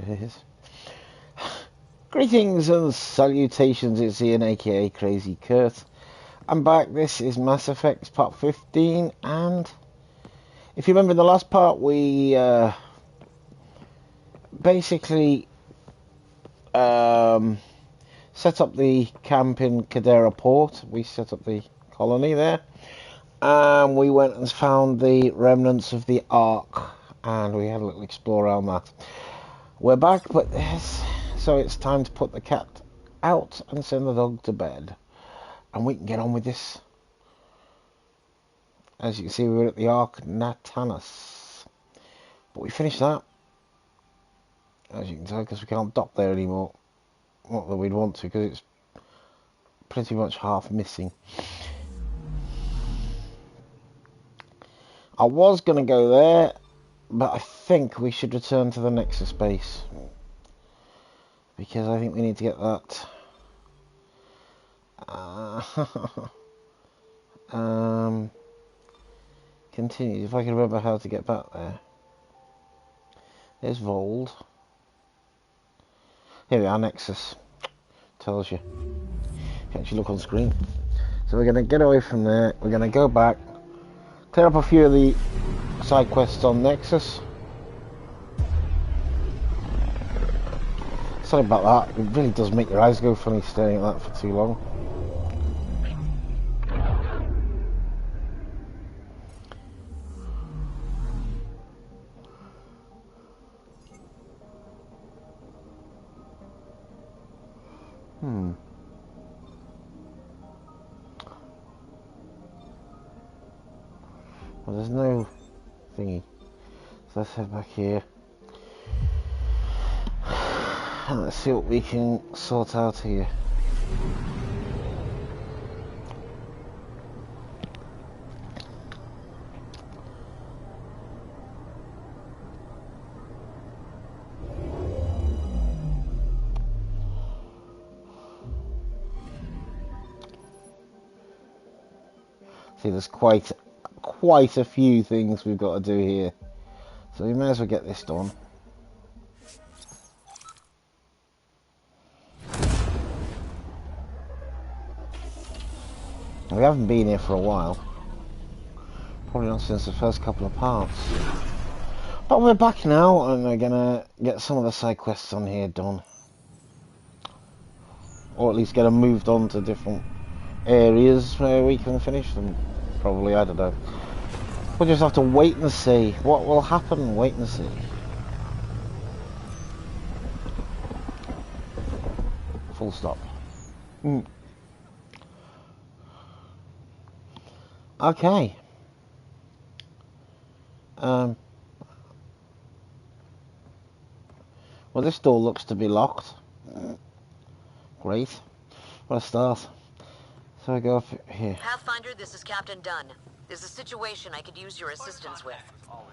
it is. Greetings and salutations, it's Ian aka Crazy Kurt. I'm back. This is Mass Effect Part 15, and if you remember in the last part, we basically set up the camp in Cadera Port. We set up the colony there, and we went and found the remnants of the Ark, and we had a little explore around that. We're back, but so it's time to put the cat out and send the dog to bed, and we can get on with this. As you can see, we were at the Ark Natanus, but we finished that, as you can tell, because we can't dock there anymore. Not that we'd want to, because it's pretty much half missing. I was going to go there, but I think we should return to the Nexus base, because I think we need to get that continued. If I can remember how to get back there. There's Vold. Here we are, Nexus. Tells you. You can actually look on screen. So we're going to get away from there. We're going to go back, clear up a few of the side quests on Nexus. Sorry about that. It really does make your eyes go funny staring at that for too long. Well, there's no thingy. So let's head back here. And let's see what we can sort out here. See, there's quite a few things we've got to do here, so we may as well get this done. We haven't been here for a while, probably not since the first couple of parts, but we're back now, and we're gonna get some of the side quests on here done, or at least get them moved on to different areas where we can finish them. Probably, I don't know. We'll just have to wait and see what will happen. Wait and see. Full stop. Okay. Well, this door looks to be locked. Great. What a start. So I go up here. Pathfinder, this is Captain Dunn. There's a situation I could use your assistance with.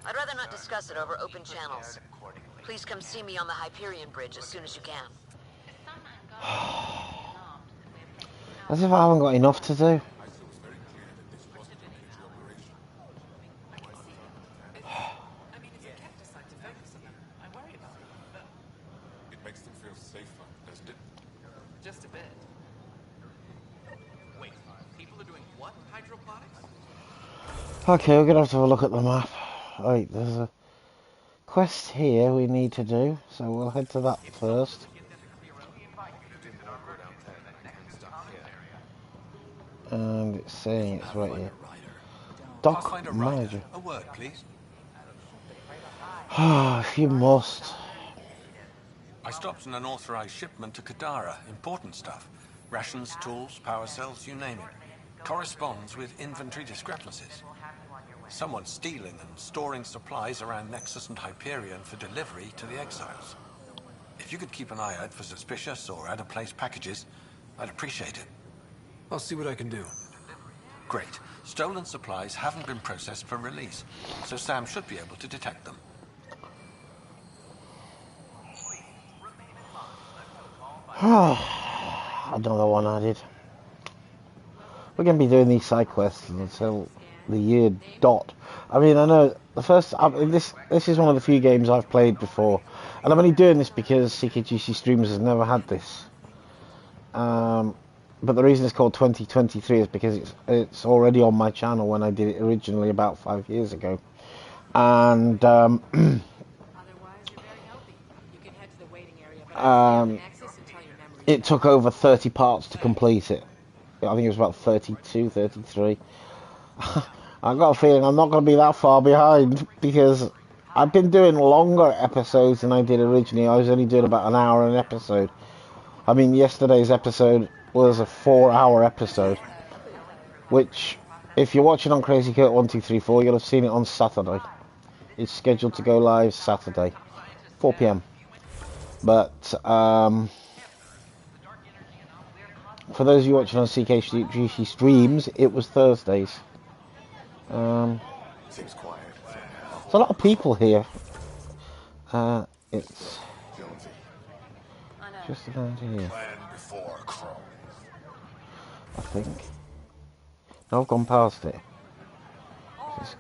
I'd rather not discuss it over open channels. Please come see me on the Hyperion Bridge as soon as you can. As if I haven't got enough to do. Okay, we're going to have a look at the map. Right, there's a quest here we need to do, so we'll head to that first. And it's saying it's right here. Dock manager. A word, please. If you must. I stopped an unauthorized shipment to Kadara. Important stuff. Rations, tools, power cells, you name it. Corresponds with inventory discrepancies. Someone's stealing and storing supplies around Nexus and Hyperion for delivery to the exiles. If you could keep an eye out for suspicious or out-of-place packages, I'd appreciate it. I'll see what I can do. Great. Stolen supplies haven't been processed for release, so Sam should be able to detect them. Another one added. We're going to be doing these side quests until the year dot. I mean, I know the first. This is one of the few games I've played before, And I'm only doing this because CKGC Streamers has never had this. But the reason it's called 2023 is because it's already on my channel when I did it originally about 5 years ago. And Otherwise, you're very healthy. You can head to the waiting area, but I'll stay on Nexus until your memory's it back. took over 30 parts to complete it. I think it was about 32, 33. I've got a feeling I'm not going to be that far behind because I've been doing longer episodes than I did originally. I was only doing about an hour an episode. I mean, yesterday's episode was a 4-hour episode, which, if you're watching on Crazy Kurt 1234, you'll have seen it on Saturday. It's scheduled to go live Saturday, 4 p.m. But for those of you watching on CKGC Streams, it was Thursdays. Seems quiet. There's a lot of people here. It's Jonesy. just around here, Plan before Chrome. I think. No, I've gone past it. It's,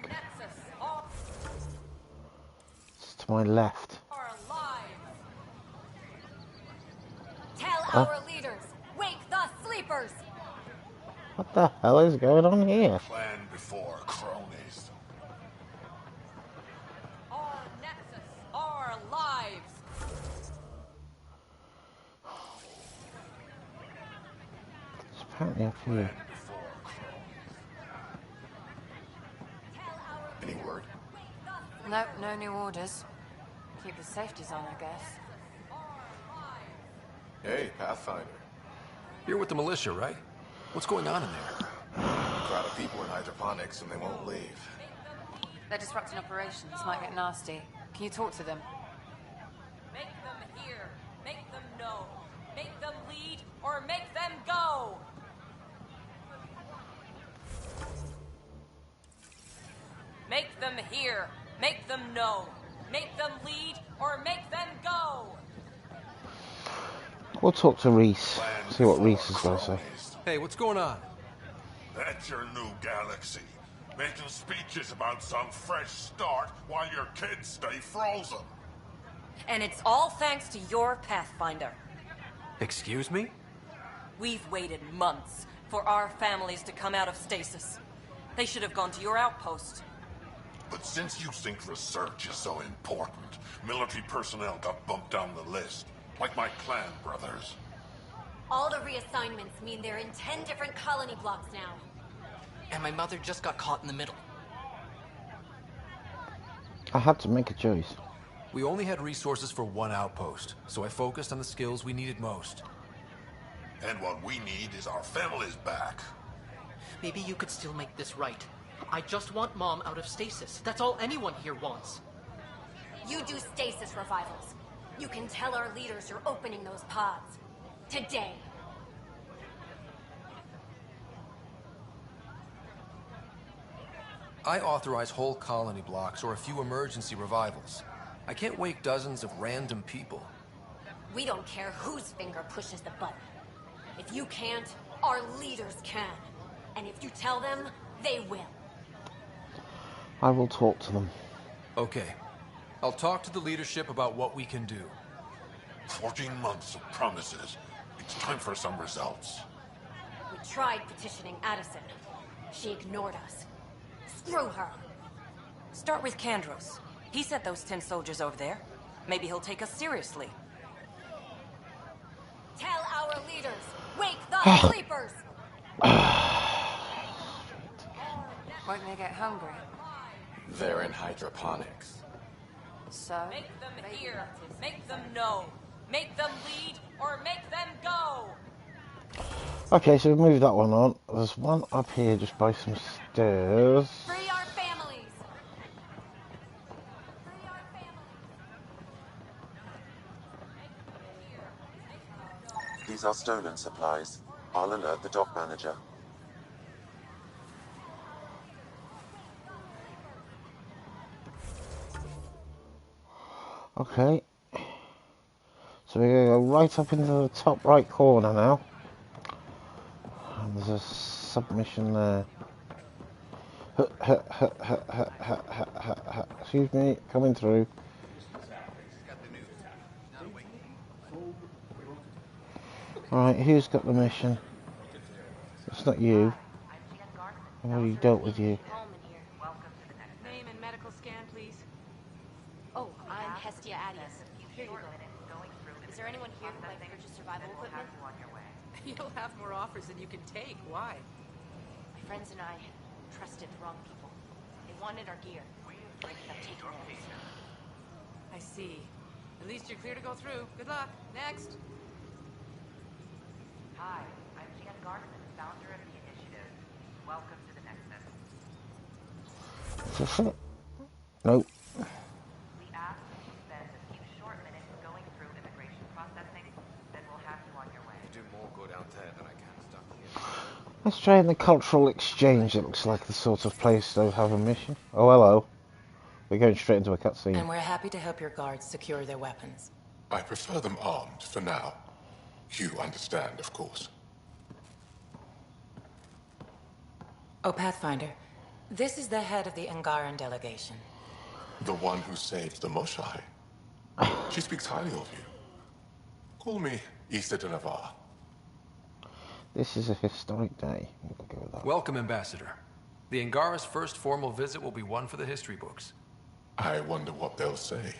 it's to my left. Tell our leaders, wake the sleepers. What the hell is going on here? Plan before cronies. Our nexus, our lives. It's apparently up here. Before cronies. Any word? Nope, no new orders. Keep the safeties on, I guess. Hey, Pathfinder. You're with the militia, right? What's going on in there? A crowd of people in hydroponics and they won't leave. They're disrupting operations. Might get nasty. Can you talk to them? Make them hear, make them know, make them lead, or make them go. Make them hear, make them know, make them lead, or make them go. We'll talk to Reese. See what Reese is going to say. Hey, what's going on? That's your new galaxy. Making speeches about some fresh start while your kids stay frozen. And it's all thanks to your Pathfinder. Excuse me? We've waited months for our families to come out of stasis. They should have gone to your outpost. But since you think research is so important, military personnel got bumped down the list. Like my clan brothers. All the reassignments mean they're in 10 different colony blocks now. And my mother just got caught in the middle. I had to make a choice. We only had resources for one outpost, so I focused on the skills we needed most. And what we need is our families back. Maybe you could still make this right. I just want Mom out of stasis. That's all anyone here wants. You do stasis revivals. You can tell our leaders you're opening those pods. Today. I authorize whole colony blocks or a few emergency revivals. I can't wake dozens of random people. We don't care whose finger pushes the button. If you can't, our leaders can. And if you tell them, they will. I will talk to them. Okay. I'll talk to the leadership about what we can do. 14 months of promises. It's time for some results. We tried petitioning Addison. She ignored us. Screw her. Start with Kandros. He sent those 10 soldiers over there. Maybe he'll take us seriously. Tell our leaders, wake the sleepers! Won't they get hungry? They're in hydroponics. So? Make them hear, make them know, make them lead, or make them go! Okay, so we've moved that one on. There's one up here just by some stairs. Free our families! Free our families! These are stolen supplies. I'll alert the dock manager. Okay. So we're going to go right up into the top right corner now. And there's a submission there. Excuse me, coming through. Right, who's got the mission? It's not you. I've already dealt with you. Name and medical scan, please. Oh, I'm Hestia Adius. Here you go. Is there anyone here who might purchase survival equipment? You'll have more offers than you can take. Why? My friends and I trusted the wrong people. They wanted our gear. I ended up taking theirs. I see. At least you're clear to go through. Good luck. Next. Hi, I'm Jan Garson, founder of the initiative. Welcome to the Nexus. Nope. We ask that you spend a few short minutes going through immigration processing, then we'll have you on your way. I do more good out there than I can stuck here. Let's try in the cultural exchange. It looks like the sort of place they'll have a mission. Oh, hello. We're going straight into a cutscene. And we're happy to help your guards secure their weapons. I prefer them armed for now. You understand, of course. Oh, Pathfinder, this is the head of the Angaran delegation. The one who saved the Moshai. She speaks highly of you. Call me Issa de Navarre. This is a historic day. We'll go with that. Welcome, Ambassador. The Angara's first formal visit will be one for the history books. I wonder what they'll say.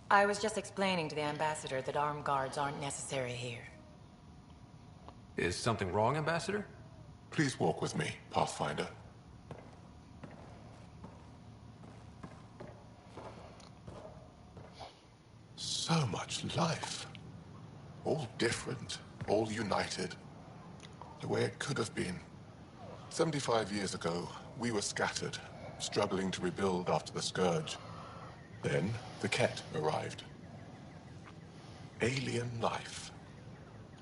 I was just explaining to the Ambassador that armed guards aren't necessary here. Is something wrong, Ambassador? Please walk with me, Pathfinder. So much life. All different, all united. The way it could have been. 75 years ago, we were scattered, struggling to rebuild after the Scourge. Then, the Ket arrived. Alien life.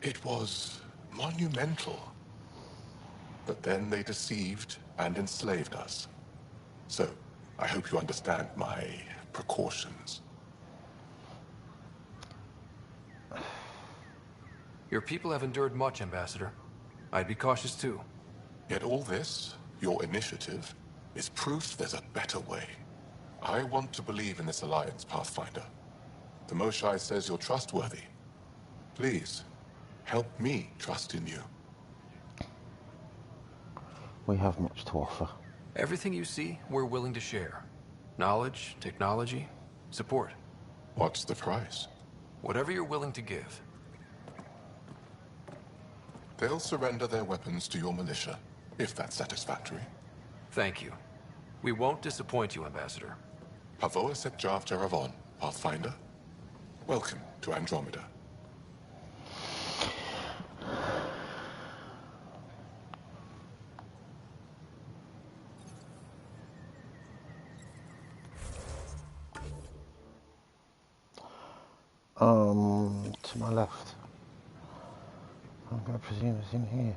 It was monumental. But then they deceived and enslaved us. So, I hope you understand my precautions. Your people have endured much, Ambassador. I'd be cautious too. Yet all this, your initiative, is proof there's a better way. I want to believe in this alliance, Pathfinder. The Moshai says you're trustworthy. Please, help me trust in you. We have much to offer. Everything you see, we're willing to share. Knowledge, technology, support. What's the price? Whatever you're willing to give. They'll surrender their weapons to your militia, if that's satisfactory. Thank you. We won't disappoint you, Ambassador. Pavoa set Jav Jaravon, Pathfinder. Welcome to Andromeda. To my left. I'm going to presume it's in here.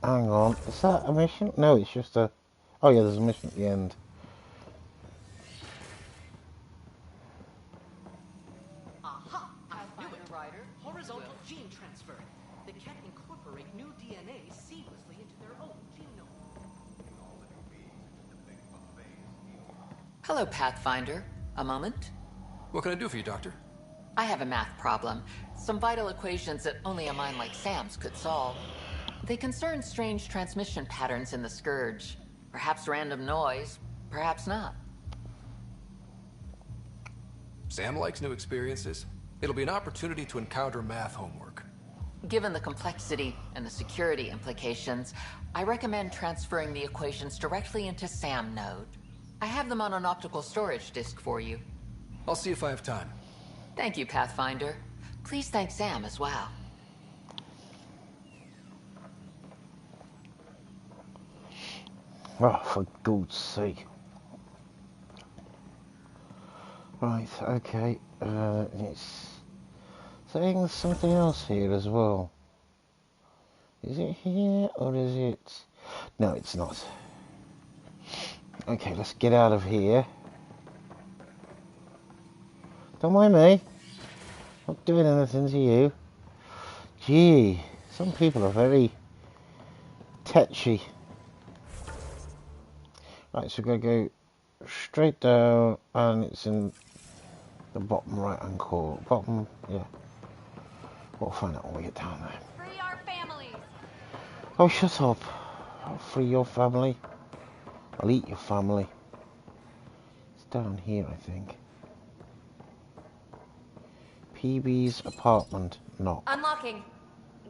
Hang on, is that a mission? No, it's just a... Oh yeah, there's a mission at the end. Aha! I knew it, Ryder. Horizontal gene transfer. The Ket incorporate new DNA seamlessly into their own genome. Hello, Pathfinder. A moment? What can I do for you, Doctor? I have a math problem. Some vital equations that only a mind like Sam's could solve. They concern strange transmission patterns in the Scourge. Perhaps random noise, perhaps not. Sam likes new experiences. It'll be an opportunity to encounter math homework. Given the complexity and the security implications, I recommend transferring the equations directly into SAM node. I have them on an optical storage disk for you. I'll see if I have time. Thank you, Pathfinder. Please thank Sam as well. Oh, for God's sake. Right, okay. It's saying there's something else here as well. Is it here or is it... No, it's not. Okay, let's get out of here. Don't mind me. Not doing anything to you. Gee, some people are very tetchy. Right, so we're going to go straight down, and it's in the bottom right hand corner. Bottom, yeah. We'll find out when we get down there. Free our families! Oh, shut up. I'll free your family. I'll eat your family. It's down here, I think. PB's apartment. Knock. Unlocking.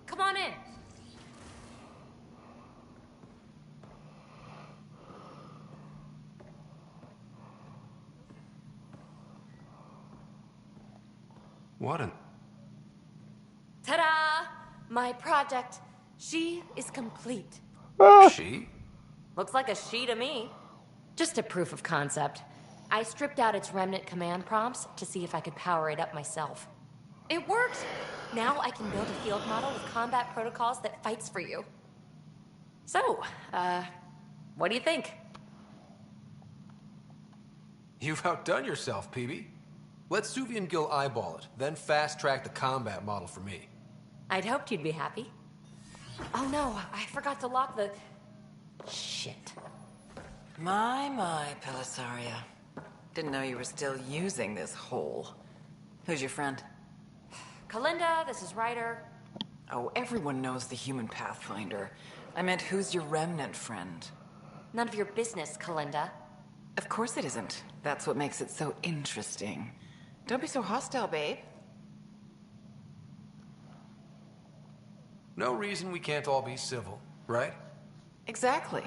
Come on in. What an... Ta-da! My project. She is complete. She? Looks like a she to me. Just a proof of concept. I stripped out its remnant command prompts to see if I could power it up myself. It worked! Now I can build a field model with combat protocols that fights for you. So, what do you think? You've outdone yourself, PB. Let Suvi and Gil eyeball it, then fast-track the combat model for me. I'd hoped you'd be happy. Oh no, I forgot to lock the... Shit. My, Pelisaria. Didn't know you were still using this hole. Who's your friend? Kalinda, this is Ryder. Oh, everyone knows the human Pathfinder. I meant, who's your remnant friend? None of your business, Kalinda. Of course it isn't. That's what makes it so interesting. Don't be so hostile, babe. No reason we can't all be civil, right? Exactly.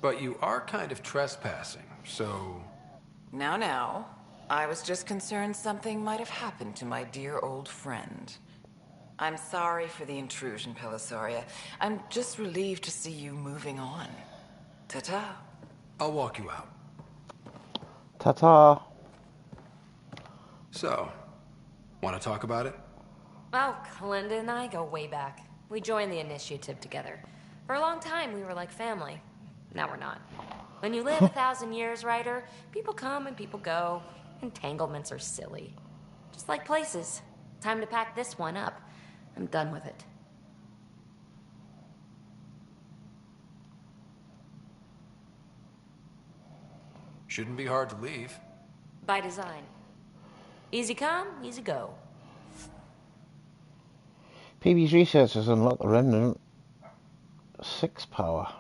But you are kind of trespassing, so... Now. I was just concerned something might have happened to my dear old friend. I'm sorry for the intrusion, Pelisaria. I'm just relieved to see you moving on. Ta-ta. I'll walk you out. Ta-ta. So, want to talk about it? Oh, Kalinda and I go way back. We joined the initiative together. For a long time, we were like family. Now we're not. When you live 1,000 years, Ryder, people come and people go. Entanglements are silly. Just like places. Time to pack this one up. I'm done with it. Shouldn't be hard to leave. By design. Easy come, easy go. PB's research has unlocked the Remnant 6 power.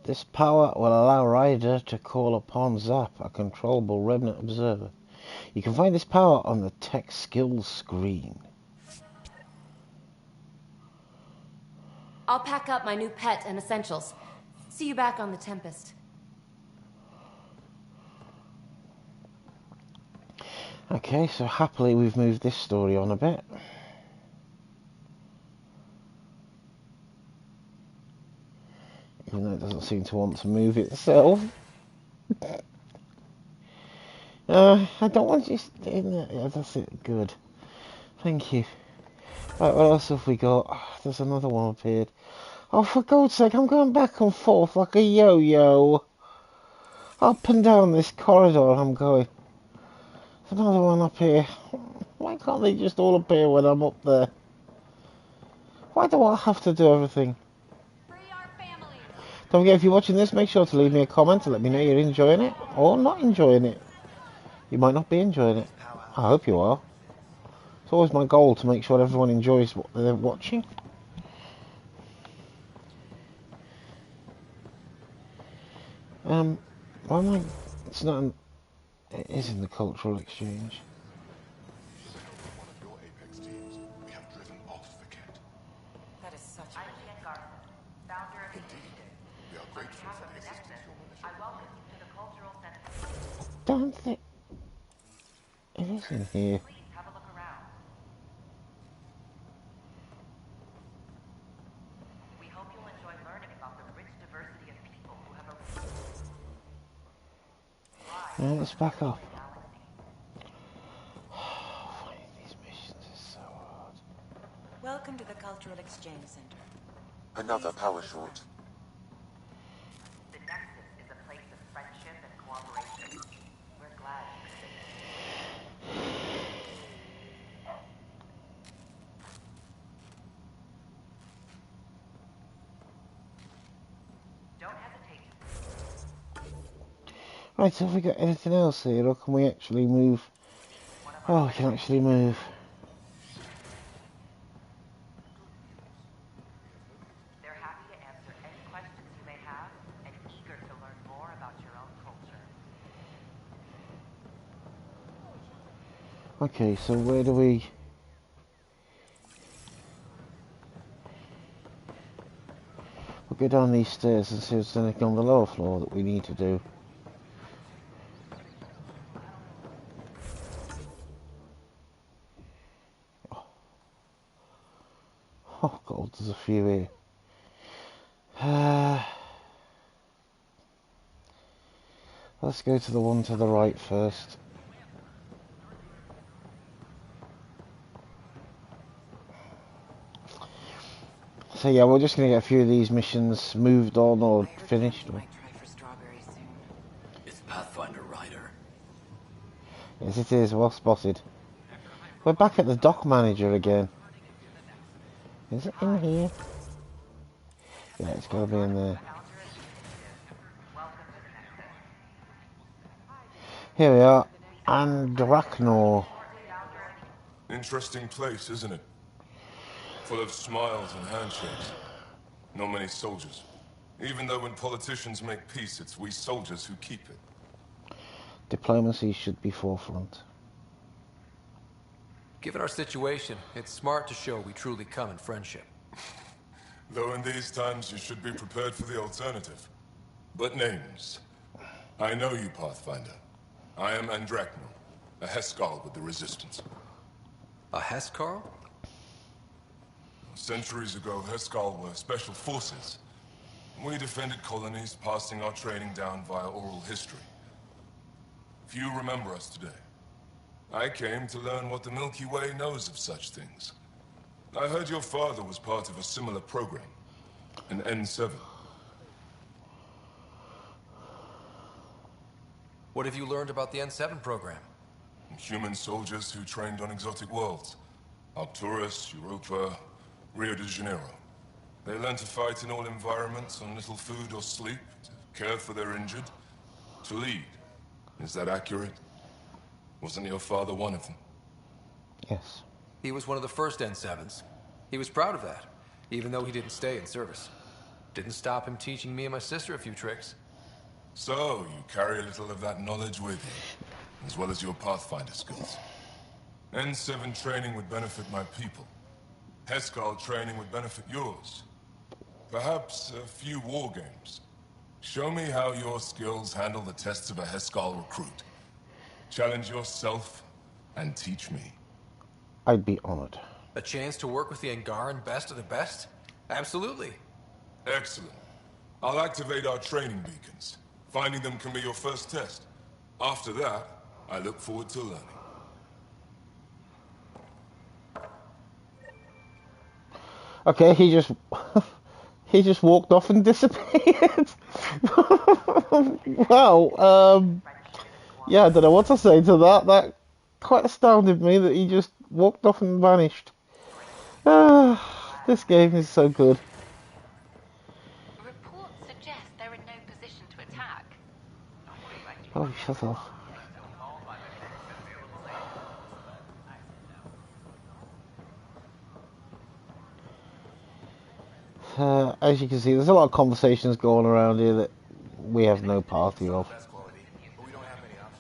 This power will allow Ryder to call upon Zap, a controllable Remnant observer. You can find this power on the tech skills screen. I'll pack up my new pet and essentials. See you back on the Tempest. Okay, so happily we've moved this story on a bit. Even though it doesn't seem to want to move itself. I don't want you in there. Yeah, that's it. Good. Thank you. Right, what else have we got? Oh, there's another one appeared. Oh, for God's sake, I'm going back and forth like a yo-yo. Up and down this corridor I'm going. There's another one up here. Why can't they just all appear when I'm up there? Why do I have to do everything? Don't forget, if you're watching this, make sure to leave me a comment to let me know you're enjoying it or not enjoying it. You might not be enjoying it. I hope you are. It's always my goal to make sure everyone enjoys what they're watching. Why am I... It's not an... It is in the cultural exchange. One of your Apex teams, we have driven off the Kett. That is such a... I'm Jen Garson, founder of Indeed. We are grateful for the assistance your I militia welcome you to the Cultural Center. Don't think... It is in here. Please have a look around. We hope you'll enjoy learning about the rich diversity of people who have a... Now let's back up. Finding these missions is so hard. Welcome to the Cultural Exchange Center. Another power short. The Nexus is a place of friendship and cooperation. We're glad you could make it. Don't hesitate. Right, so have we got anything else here, or can we actually move? Oh, we can actually move. They're happy to answer any questions you may have and eager to learn more about your own culture. Okay, so where do we... We'll go down these stairs and see if there's anything on the lower floor that we need to do. Oh god, there's a few here. Let's go to the one to the right first. So yeah, we're just going to get a few of these missions moved on or finished. Or... It's Pathfinder Ryder. Yes, it is. Well spotted. We're back at the dock manager again. Is it in here? Yeah, it's got to be in there. Here we are. Andromeda. Interesting place, isn't it? Full of smiles and handshakes. Not many soldiers. Even though when politicians make peace, it's we soldiers who keep it. Diplomacy should be forefront. Given our situation, it's smart to show we truly come in friendship. Though in these times you should be prepared for the alternative. But names. I know you, Pathfinder. I am Andromeda, a Heskal with the Resistance. A Heskal? Centuries ago, Heskal were special forces. We defended colonies, passing our training down via oral history. Few remember us today. I came to learn what the Milky Way knows of such things. I heard your father was part of a similar program, an N7. What have you learned about the N7 program? Human soldiers who trained on exotic worlds. Arcturus, Europa, Rio de Janeiro. They learn to fight in all environments on little food or sleep, to care for their injured, to lead. Is that accurate? Wasn't your father one of them? Yes. He was one of the first N7s. He was proud of that, even though he didn't stay in service. Didn't stop him teaching me and my sister a few tricks. So, you carry a little of that knowledge with you, as well as your Pathfinder skills. N7 training would benefit my people. Heskal training would benefit yours. Perhaps a few war games. Show me how your skills handle the tests of a Heskal recruit. Challenge yourself and teach me. I'd be honored. A chance to work with the Angaran best of the best? Absolutely. Excellent. I'll activate our training beacons. Finding them can be your first test. After that, I look forward to learning. Okay, he just walked off and disappeared. Wow. Yeah, I don't know what to say to that. That quite astounded me that he just walked off and vanished. This game is so good. Reports suggest they're in no position to attack. Oh, shut up. As you can see, there's a lot of conversations going around here that we have no party of.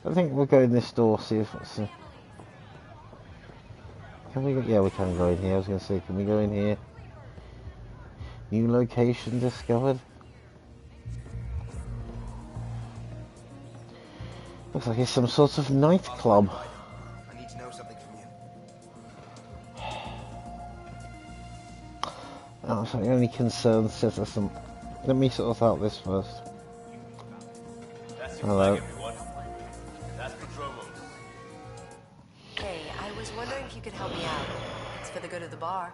I think we'll go in this door, see if it's... Can we go? Yeah, we can go in here. I was going to say, can we go in here? New location discovered. Looks like it's some sort of nightclub. I need to know something from you. Oh, so the only concern citizen. Let me sort out this first. Hello. Hey, I was wondering if you could help me out. It's for the good of the bar.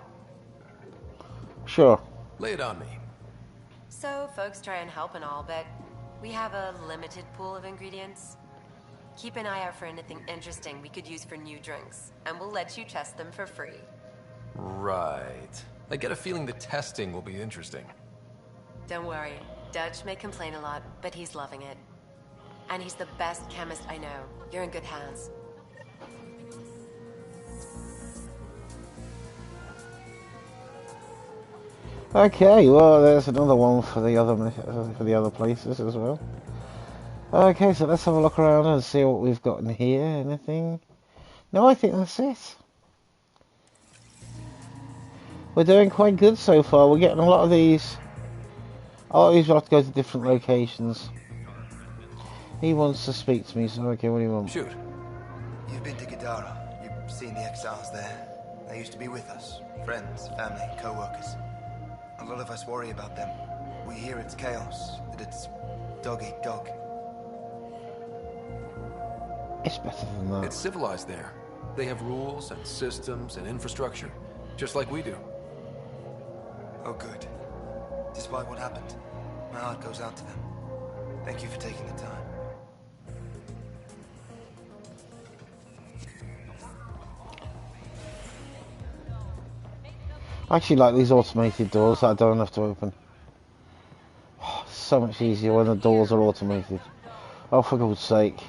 Sure. Lay it on me. So, folks try and help and all, but we have a limited pool of ingredients. Keep an eye out for anything interesting we could use for new drinks, and we'll let you test them for free. Right. I get a feeling the testing will be interesting. Don't worry. Dutch may complain a lot, but he's loving it. And he's the best chemist I know. You're in good hands. Okay, well, there's another one for the other places as well. Okay, so let's have a look around and see what we've got in here. Anything? No, I think that's it. We're doing quite good so far. We're getting a lot of these. A lot of these will have to go to different locations. He wants to speak to me, so okay, what do you want? Shoot. You've been to Kadara. You've seen the exiles there. They used to be with us. Friends, family, co-workers. A lot of us worry about them. We hear it's chaos, that it's dog-eat-dog. It's better than that. It's civilized there. They have rules and systems and infrastructure, just like we do. Oh, good. Despite what happened, my heart goes out to them. Thank you for taking the time. I actually like these automated doors that I don't have to open. Oh, it's so much easier when the doors are automated. Oh, for God's sake.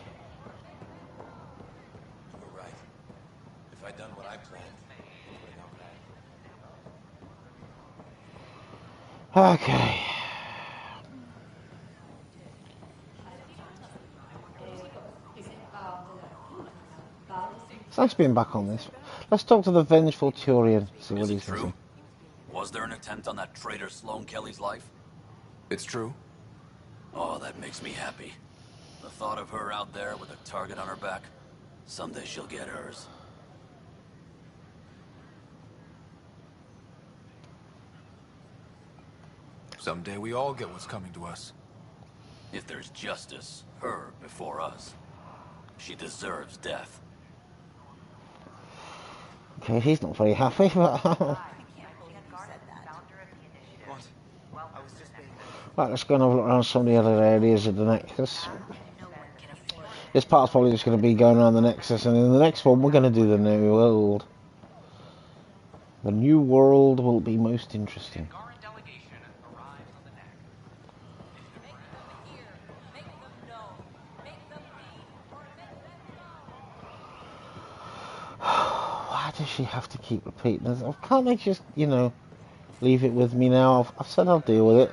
You're right. If I'd done what I planned, it would have gone bad. Okay. It's nice being back on this. Let's talk to the vengeful Turian. See what he's true? Was there an attempt on that traitor Sloane Kelly's life? It's true. Oh, that makes me happy. The thought of her out there with a target on her back. Someday she'll get hers. Someday we all get what's coming to us. If there's justice, her before us. She deserves death. Okay, he's not very happy, but... Right, let's go and have a look around some of the other areas of the Nexus. This part's probably just going to be going around the Nexus, and in the next one we're going to do the New World. The New World will be most interesting. Why does she have to keep repeating this? Can't they just, you know, leave it with me now? I've said I'll deal with it.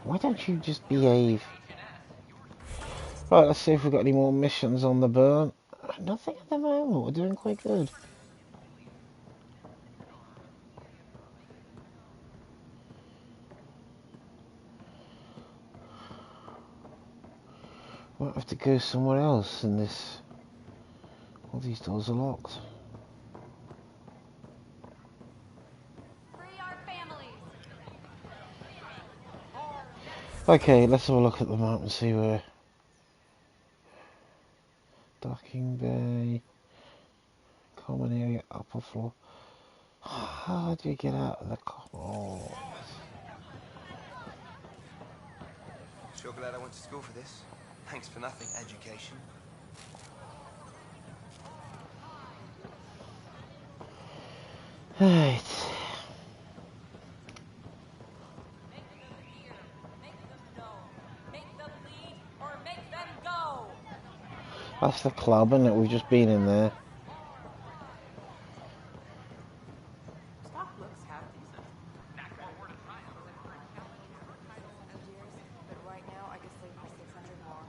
Why don't you just behave? Right, let's see if we've got any more missions on the burn. Nothing at the moment. We're doing quite good. Might have to go somewhere else in this. All these doors are locked. Okay, let's have a look at the map and see where. Docking bay, common area, upper floor. How do you get out of the common? Sure glad I went to school for this. Thanks for nothing, education. Right. That's the club, isn't it? We've just been in there. Stock looks half decent. But right now, I guess they need 600 more.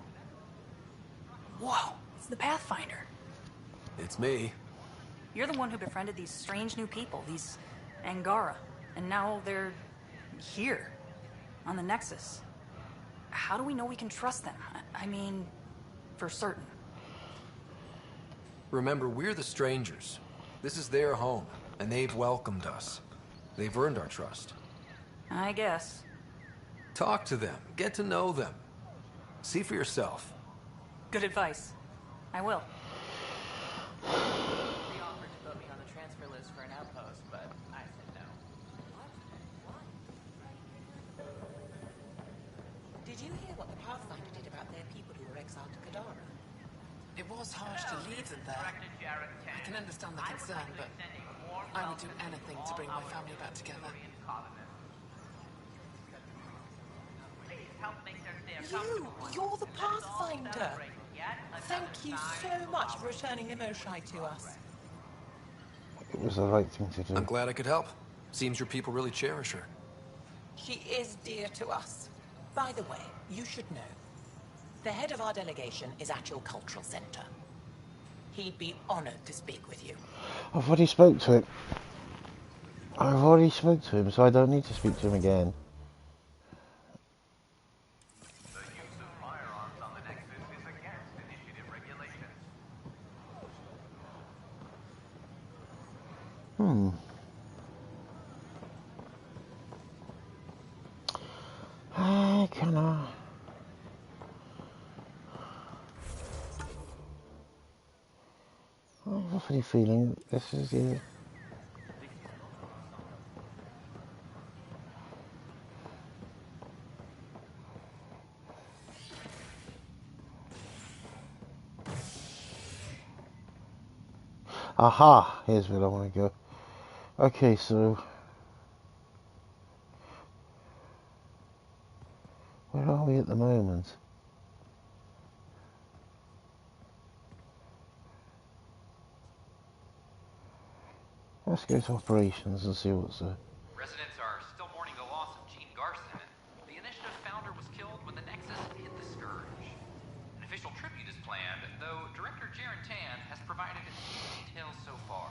Whoa, it's the Pathfinder. It's me. You're the one who befriended these strange new people, these Angara. And now they're here, on the Nexus. How do we know we can trust them? I mean, for certain. Remember, we're the strangers. This is their home, and they've welcomed us. They've earned our trust. I guess. Talk to them. Get to know them. See for yourself. Good advice. I will. They offered to put me on the transfer list for an outpost, but I said no. Did you hear what the Pathfinder did about their people who were exiled to Kadara? It was harsh to leave them there. I can understand the concern, but I would do anything to bring my family back together. You're the Pathfinder. Thank you so much for returning Limoshai to us. It was the right thing to I'm do. glad I could help. Seems your people really cherish her. She is dear to us. By the way, you should know. The head of our delegation is at your cultural center. He'd be honored to speak with you. I've already spoke to him. I've already spoke to him, so I don't need to speak to him again. The use of firearms on the Nexus is against initiative regulations. Can I? I have a funny feeling this is it. Aha! Here's where I want to go. Okay, so where are we at the moment? Let's go to operations and see what's there. Residents are still mourning the loss of Gene Garson. The initiative founder was killed when the Nexus hit the Scourge. An official tribute is planned, though Director Jaren Tan has provided few details so far.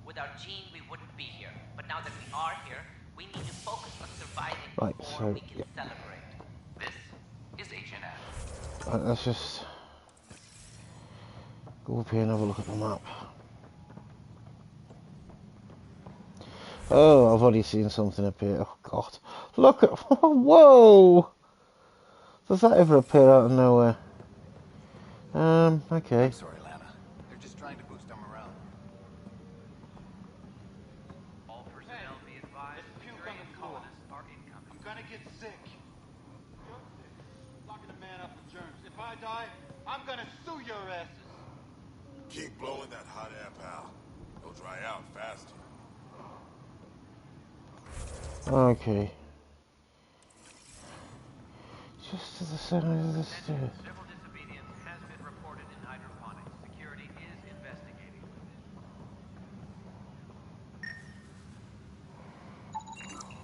Without Gene, we wouldn't be here. But now that we are here, we need to focus on surviving Right, before so we can celebrate. This is HNS. right, let's just go up here and have a look at the map. Oh, I've already seen something appear. Oh God, look at! Whoa! Does that ever appear out of nowhere? Okay. I'm sorry, Lana. They're just trying to boost our morale. All personnel be advised, Imperial colonists are incoming. I'm gonna get sick. Locking a man up with germs. If I die, I'm gonna sue your asses. Keep blowing that hot air, pal. It'll dry out faster. Okay. Just to the center of the stairs. Civil disobedience has been reported in hydroponics. Security is investigating.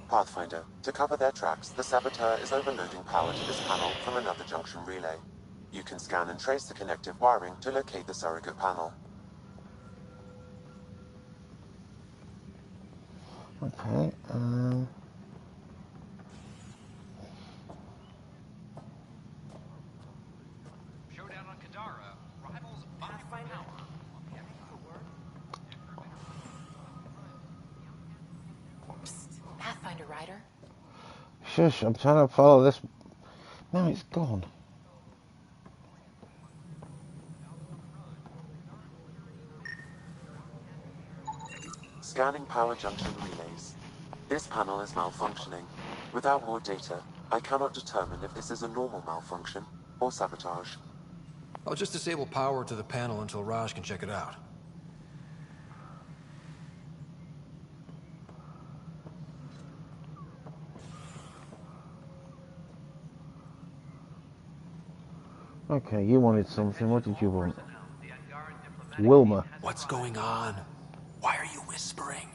Pathfinder, to cover their tracks, the saboteur is overloading power to this panel from another junction relay. You can scan and trace the connective wiring to locate the surrogate panel. Okay. Showdown on Kadara. Rivals vying for power. Psst, Pathfinder Rider. Shush! I'm trying to follow this. Now it's gone. Scanning power junction relays. This panel is malfunctioning. Without more data, I cannot determine if this is a normal malfunction or sabotage. I'll just disable power to the panel until Raj can check it out. Okay, you wanted something. What did you want? Wilma. What's going on? Why are you whispering?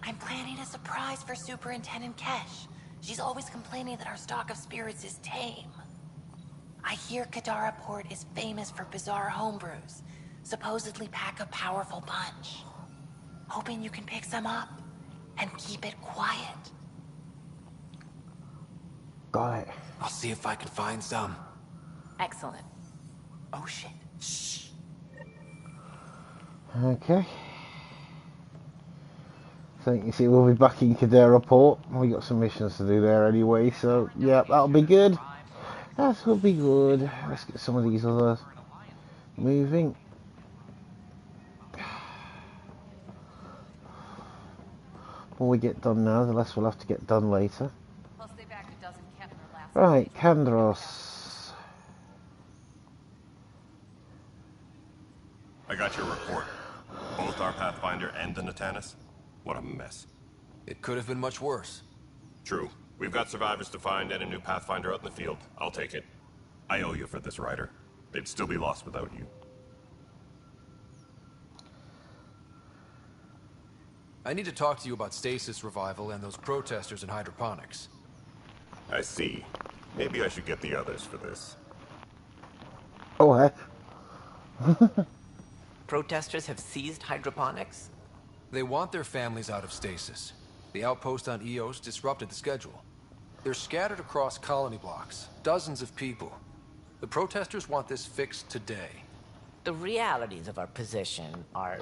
I'm planning a surprise for Superintendent Kesh. She's always complaining that our stock of spirits is tame. I hear Kadara Port is famous for bizarre homebrews. Supposedly pack a powerful punch. Hoping you can pick some up and keep it quiet. Got it. I'll see if I can find some. Excellent. Oh shit. Shh. Okay. So you see, we'll be back in Kadara Port. We got some missions to do there anyway, so yeah, that'll be good. That will be good. Let's get some of these others moving. The more we get done now, the less we'll have to get done later. Plus they backed a dozen Kepner last Right, Kandros. I got your report. Both our Pathfinder and the Natanus. What a mess. It could have been much worse. True. We've got survivors to find and a new Pathfinder out in the field. I'll take it. I owe you for this, Ryder. They'd still be lost without you. I need to talk to you about stasis revival and those protesters in hydroponics. I see. Maybe I should get the others for this. Oh, heck. Protesters have seized hydroponics? They want their families out of stasis. The outpost on Eos disrupted the schedule. They're scattered across colony blocks, dozens of people. The protesters want this fixed today. The realities of our position are...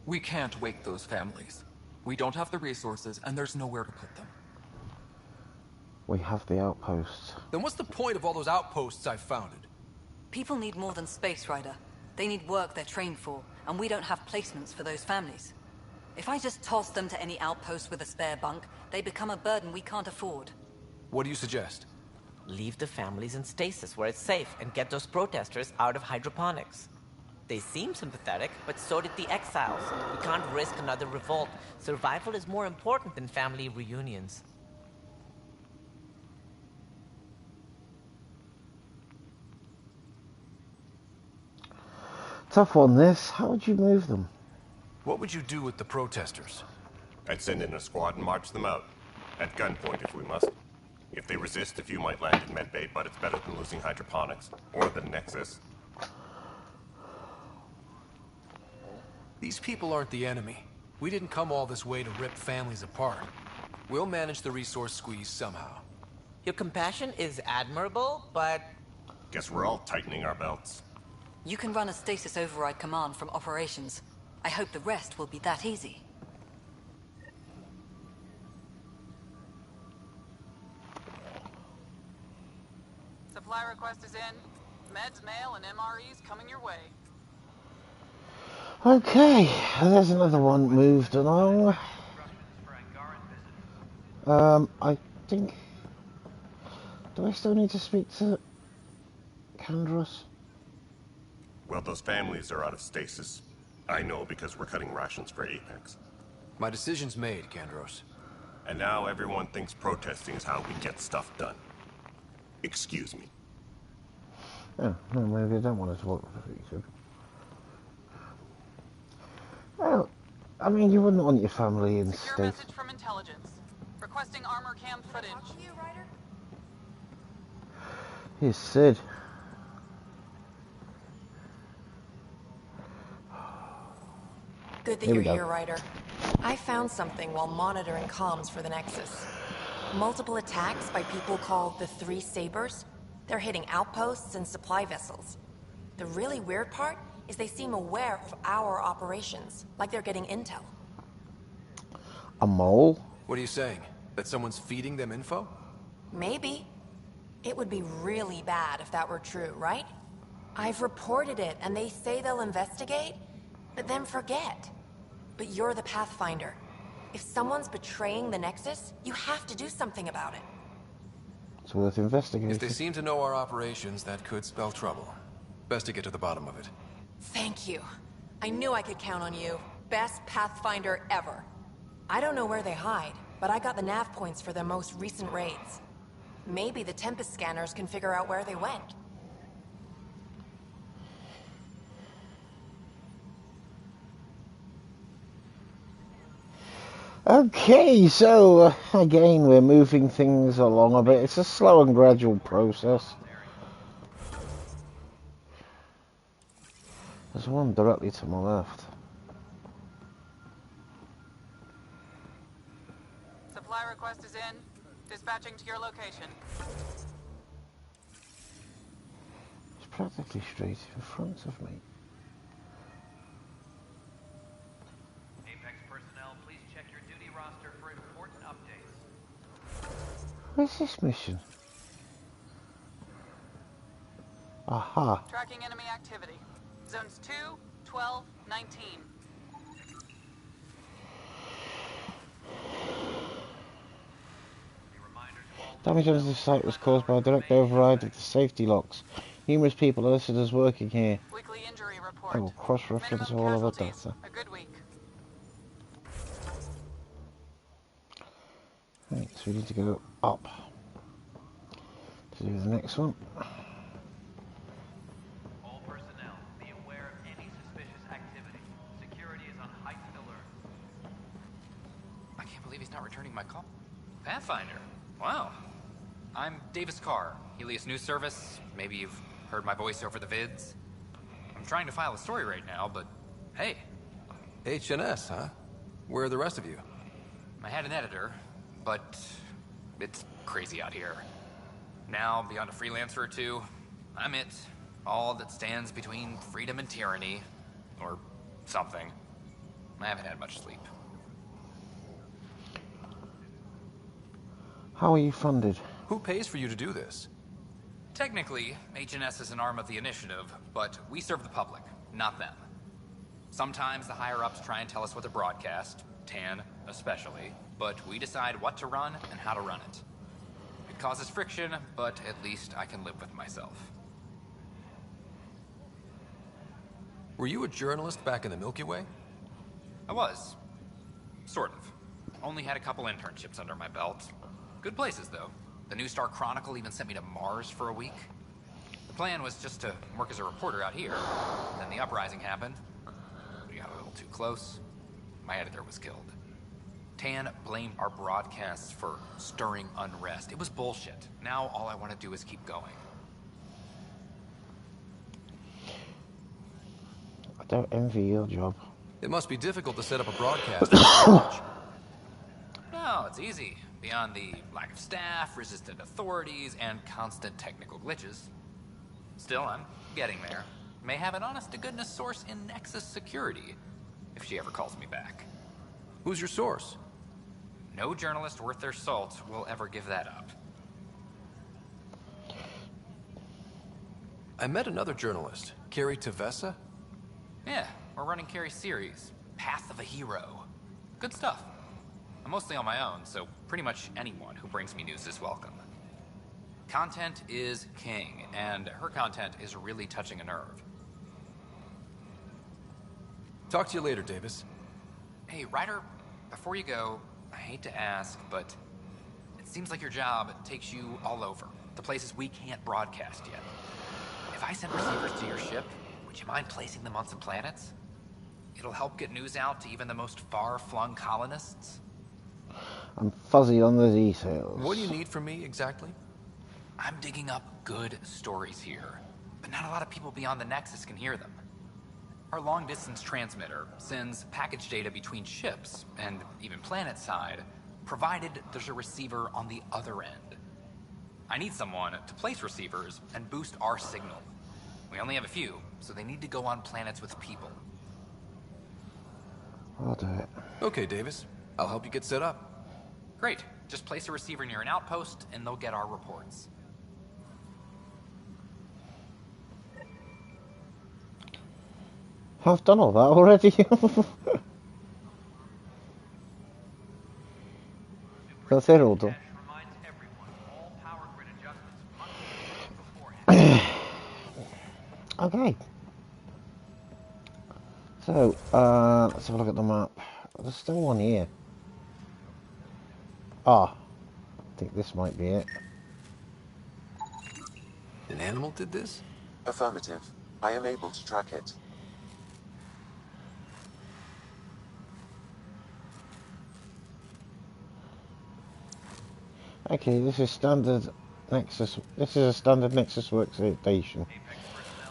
We can't wake those families. We don't have the resources, and there's nowhere to put them. We have the outpost. Then what's the point of all those outposts I've founded? People need more than space, Ryder. They need work they're trained for, and we don't have placements for those families. If I just toss them to any outpost with a spare bunk, they become a burden we can't afford. What do you suggest? Leave the families in stasis where it's safe and get those protesters out of hydroponics. They seem sympathetic, but so did the exiles. We can't risk another revolt. Survival is more important than family reunions. Tough one, this. How would you move them? What would you do with the protesters? I'd send in a squad and march them out. At gunpoint if we must. If they resist, a few might land in medbay, but it's better than losing hydroponics. Or the Nexus. These people aren't the enemy. We didn't come all this way to rip families apart. We'll manage the resource squeeze somehow. Your compassion is admirable, but... Guess we're all tightening our belts. You can run a stasis override command from operations. I hope the rest will be that easy. Supply request is in. Meds, mail, and MREs coming your way. Okay, there's another one moved along. I think... Do I still need to speak to Kandros? Well, those families are out of stasis. I know because we're cutting rations for Apex. My decision's made, Kandros. And now everyone thinks protesting is how we get stuff done. Excuse me. Oh, no, maybe I don't want to talk for you. Well, I mean, you wouldn't want your family in Secure stasis. message from intelligence. Requesting armor cam footage. Here's Sid. Good that you're here, Ryder. I found something while monitoring comms for the Nexus. Multiple attacks by people called the Three Sabers. They're hitting outposts and supply vessels. The really weird part is they seem aware of our operations, like they're getting intel. A mole? What are you saying? That someone's feeding them info? Maybe. It would be really bad if that were true, right? I've reported it, and they say they'll investigate, but then forget. But you're the Pathfinder. If someone's betraying the Nexus, you have to do something about it. It's worth investigating. If they seem to know our operations, that could spell trouble. Best to get to the bottom of it. Thank you. I knew I could count on you. Best Pathfinder ever. I don't know where they hide, but I got the nav points for their most recent raids. Maybe the Tempest scanners can figure out where they went. Okay, so again we're moving things along a bit. It's a slow and gradual process. There's one directly to my left. Supply request is in. Dispatching to your location. It's practically straight in front of me. Apex personnel, please check your duty roster for important updates. Where's this mission? Aha. Tracking enemy activity. Zones 2, 12, 19. Damage on the site was caused by a direct override of the safety locks. Numerous people are listed as working here. Weekly injury report. I will cross-reference all of the data. A good week. Right, so we need to go up to do the next one. All personnel, be aware of any suspicious activity. Security is on heightened alert. I can't believe he's not returning my call. Pathfinder. Wow. I'm Davis Carr, Helios News Service. Maybe you've heard my voice over the vids. I'm trying to file a story right now, but hey. HNS, huh? Where are the rest of you? I had an editor, but it's crazy out here. Now, beyond a freelancer or two, I'm it. All that stands between freedom and tyranny. Or something. I haven't had much sleep. How are you funded? Who pays for you to do this? Technically, HNS is an arm of the initiative, but we serve the public, not them. Sometimes the higher-ups try and tell us what to broadcast, TAN especially, but we decide what to run and how to run it. It causes friction, but at least I can live with myself. Were you a journalist back in the Milky Way? I was. Sort of. Only had a couple internships under my belt. Good places, though. The New Star Chronicle even sent me to Mars for a week. The plan was just to work as a reporter out here. Then the uprising happened. We got a little too close. My editor was killed. TAN blamed our broadcasts for stirring unrest. It was bullshit. Now all I want to do is keep going. I don't envy your job. It must be difficult to set up a broadcast. No, it's easy. Beyond the lack of staff, resistant authorities, and constant technical glitches. Still, I'm getting there. May have an honest-to-goodness source in Nexus security, if she ever calls me back. Who's your source? No journalist worth their salt will ever give that up. I met another journalist, Carrie Tavessa. Yeah, we're running Carrie's series, Path of a Hero. Good stuff. I'm mostly on my own, so pretty much anyone who brings me news is welcome. Content is king, and her content is really touching a nerve. Talk to you later, Davis. Hey, Ryder, before you go, I hate to ask, but it seems like your job takes you all over, the places we can't broadcast yet. If I send receivers to your ship, would you mind placing them on some planets? It'll help get news out to even the most far-flung colonists. I'm fuzzy on the details. What do you need from me, exactly? I'm digging up good stories here, but not a lot of people beyond the Nexus can hear them. Our long-distance transmitter sends package data between ships, and even planet-side, provided there's a receiver on the other end. I need someone to place receivers and boost our signal. We only have a few, so they need to go on planets with people. I'll do it. Okay, Davis. I'll help you get set up. Great. Just place a receiver near an outpost, and they'll get our reports. I've done all that already. That's it all done. Okay. So, let's have a look at the map. There's still one here. Ah, I think this might be it. An animal did this? Affirmative. I am able to track it. Okay, this is standard Nexus. This is a standard Nexus workstation.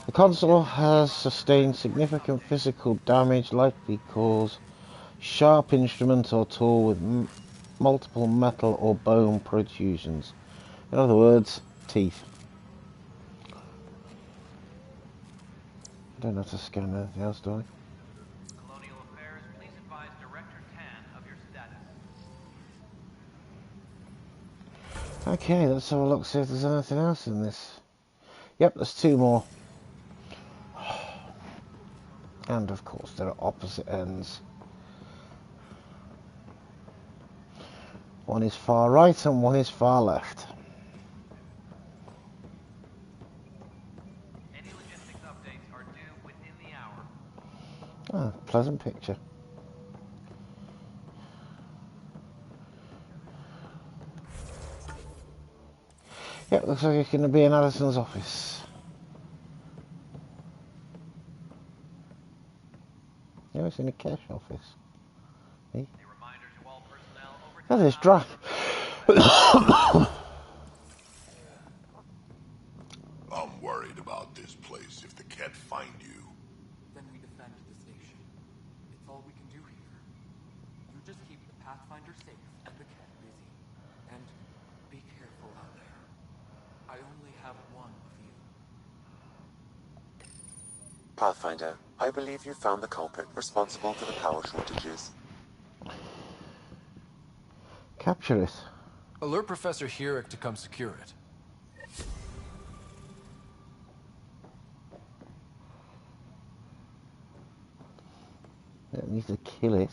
The console has sustained significant physical damage, likely cause sharp instrument or tool with multiple metal or bone protrusions. In other words, teeth. I don't have to scan anything else, do I? Colonial Affairs, please advise Director Tan of your status. Okay, let's have a look, see if there's anything else in this. Yep, there's two more. And of course, there are opposite ends. One is far right and one is far left. Any logistics updates are due within the hour. Ah, pleasant picture. Yeah, looks like it's going to be in Addison's office. Yeah, it's in the cash office. Hey. That is dry. I'm worried about this place if the cat find you. Then we defend the station. It's all we can do here. You just keep the Pathfinder safe and the cat busy. And be careful out there. I only have one of you. Pathfinder, I believe you found the culprit responsible for the power shortages. Capture it. Alert Professor Herrick to come secure it. Don't need to kill it.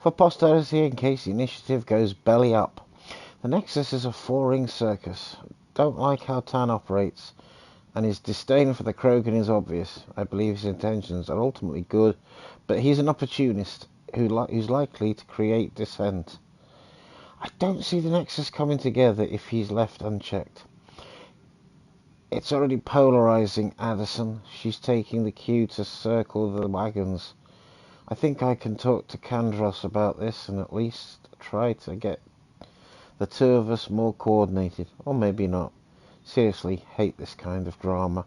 For posterity, in case the initiative goes belly up. The Nexus is a four-ring circus. Don't like how Tan operates, and his disdain for the Krogan is obvious. I believe his intentions are ultimately good, but he's an opportunist who's likely to create dissent. I don't see the Nexus coming together if he's left unchecked. It's already polarizing Addison. She's taking the cue to circle the wagons. I think I can talk to Kandros about this and at least try to get the two of us more coordinated. Or maybe not. Seriously, hate this kind of drama.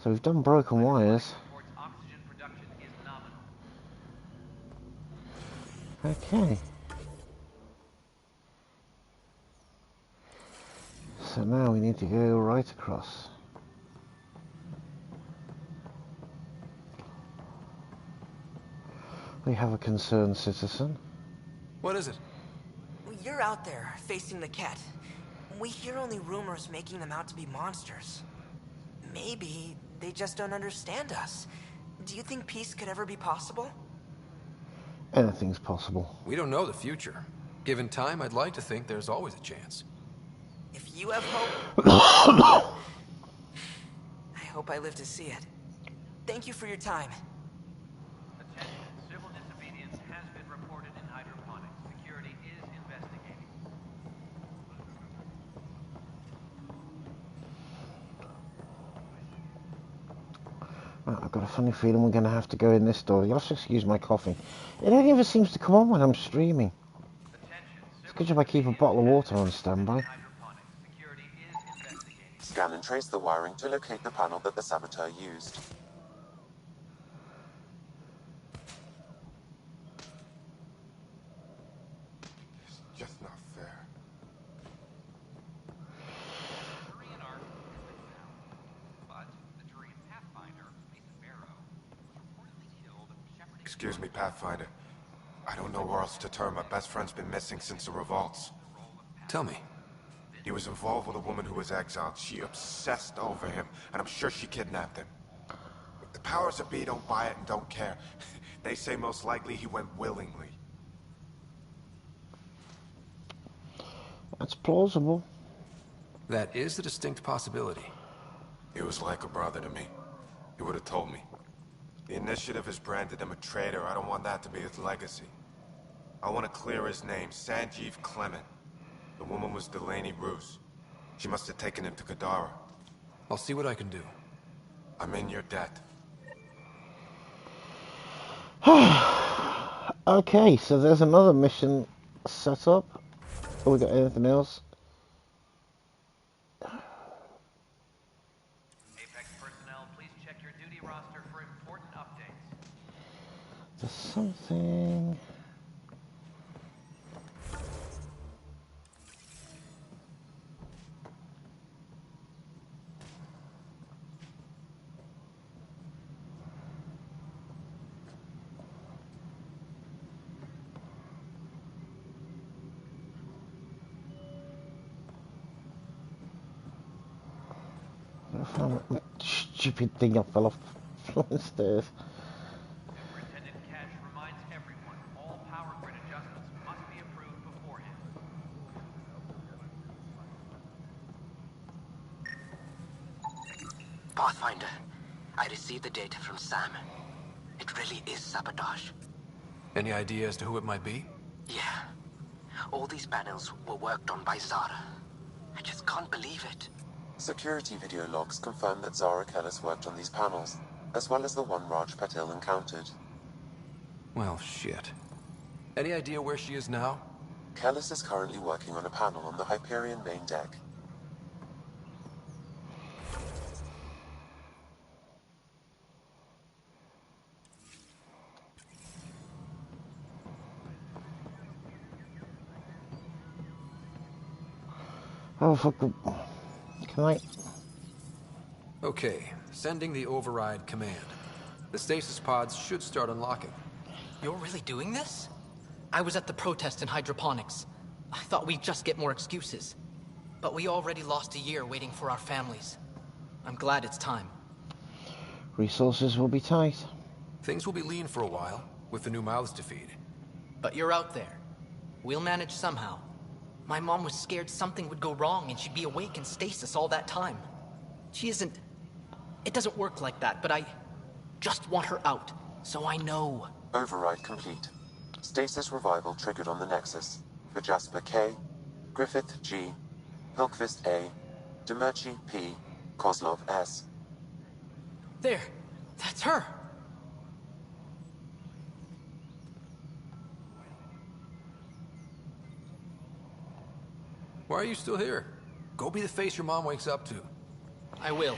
So we've done broken wires. Okay. So now we need to go right across. We have a concerned citizen. What is it? You're out there, facing the cat. We hear only rumors making them out to be monsters. Maybe they just don't understand us. Do you think peace could ever be possible? Anything's possible. We don't know the future. Given time, I'd like to think there's always a chance. If you have hope, I hope I live to see it. Thank you for your time. Attention, civil disobedience has been reported in hydroponics. Security is investigating. Right, I've got a funny feeling we're going to have to go in this door. You'll have to excuse my coughing. It only ever seems to come on when I'm streaming. It's good job I keep a bottle of water on standby. Scan and trace the wiring to locate the panel that the saboteur used. It's just not fair. Turian arc has been found, but the Turian Pathfinder, Mason Barrow, was reportedly killed shepherding... Excuse me, Pathfinder. I don't know where else to turn. My best friend's been missing since the revolts. Tell me. He was involved with a woman who was exiled. She obsessed over him, and I'm sure she kidnapped him. The powers that be don't buy it and don't care. They say most likely he went willingly. That's plausible. That is a distinct possibility. He was like a brother to me. He would have told me. The Initiative has branded him a traitor. I don't want that to be his legacy. I want to clear his name, Sanjeev Clement. The woman was Delaney Roos. She must have taken him to Kadara. I'll see what I can do. I'm in your debt. Okay, so there's another mission set up. Have we got anything else? Apex personnel, please check your duty roster for important updates. There's something... I found that stupid thing I fell off the stairs. Superintendent Cash reminds everyone all power grid adjustments must be approved beforehand. Pathfinder, I received the data from Sam. It really is sabotage. Any idea as to who it might be? Yeah. All these panels were worked on by Zara. I just can't believe it. Security video logs confirm that Zara Kellis worked on these panels, as well as the one Raj Patil encountered. Well, shit. Any idea where she is now? Kellis is currently working on a panel on the Hyperion main deck. Oh, fuck. Can I? Okay, sending the override command. The stasis pods should start unlocking. You're really doing this? I was at the protest in hydroponics. I thought we'd just get more excuses. But we already lost a year waiting for our families. I'm glad it's time. Resources will be tight. Things will be lean for a while, with the new mouths to feed. But you're out there. We'll manage somehow. My mom was scared something would go wrong and she'd be awake in stasis all that time. She isn't... It doesn't work like that, but I just want her out, so I know. Override complete. Stasis revival triggered on the Nexus. For Jasper K, Griffith G, Hilkvist A, Demerchi P, Kozlov S. There! That's her! Why are you still here? Go be the face your mom wakes up to. I will.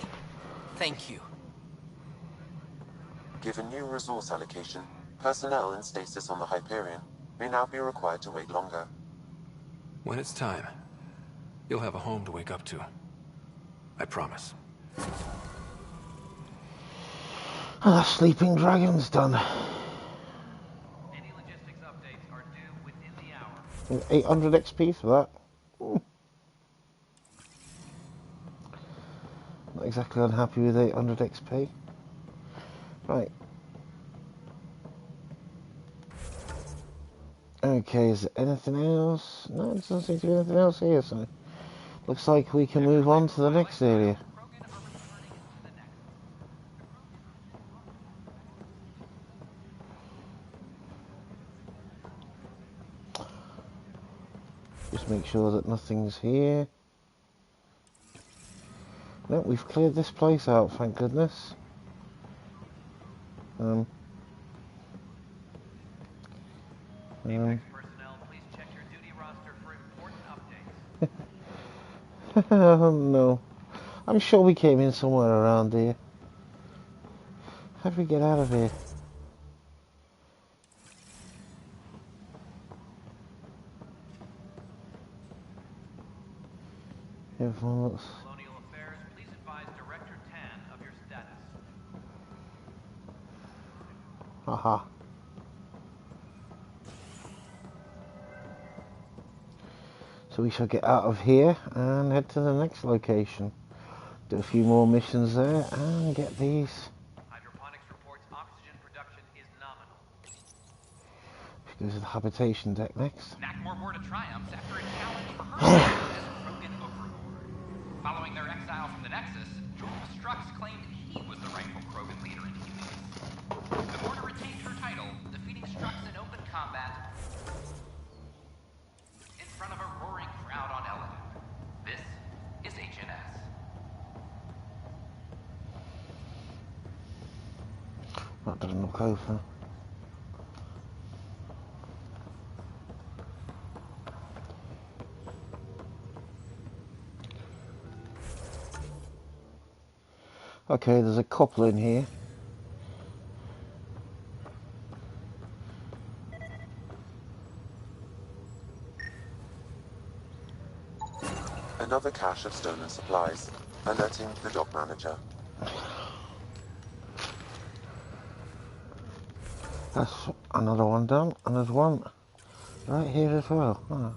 Thank you. Given new resource allocation, personnel in stasis on the Hyperion may now be required to wait longer. When it's time, you'll have a home to wake up to. I promise. Ah, Sleeping Dragon's done. Any logistics updates are due within the hour. 800 XP for that. Not exactly unhappy with 800 XP. Right. Okay, is there anything else? No, it doesn't seem to be anything else here, so looks like we can move on to the next area. Just make sure that nothing's here. No, we've cleared this place out, thank goodness. Personnel, please check your duty roster for important updates. Oh no. I'm sure we came in somewhere around here. How do we get out of here? Everyone looks... Colonial Affairs, please advise Director Tan of your status. Haha. So we shall get out of here and head to the next location. Do a few more missions there and get these. Hydroponics reports oxygen production is nominal. Go to the habitation deck next. Knackmore were to triumph after a challenge for her as Krogan overlord. Following their exile from the Nexus, Jules Strux claimed he was the rightful Krogan leader in Helios. The Mortar retained her title, defeating Strux in open combat in front of a roaring crowd on Eladon. This is HNS. That doesn't look over. Okay, there's a couple in here. Another cache of stolen supplies, alerting the dock manager. That's another one done, and there's one right here as well. Huh.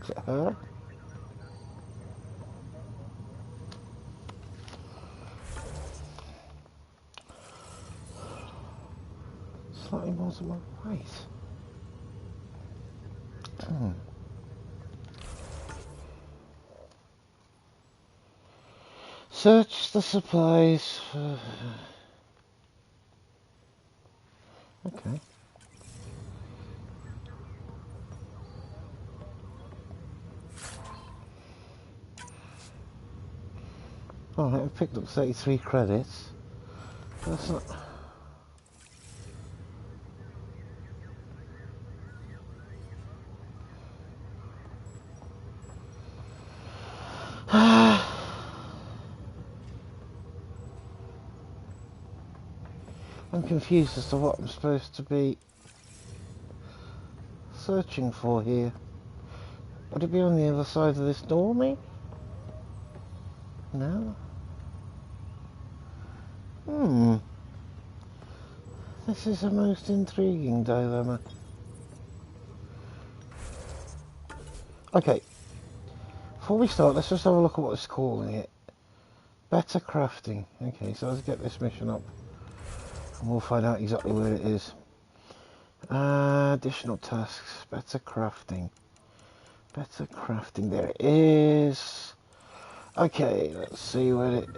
Is it her? Slightly more to my right. Search the supplies for... Okay. Alright, I've picked up 33 credits. That's not... I'm confused as to what I'm supposed to be searching for here. Would it be on the other side of this door, maybe? No? This is a most intriguing dilemma. Okay. Before we start, let's just have a look at what it's calling it. Better crafting. Okay, so let's get this mission up. And we'll find out exactly where it is. Additional tasks. Better crafting. Better crafting. There it is. Okay, let's see where it...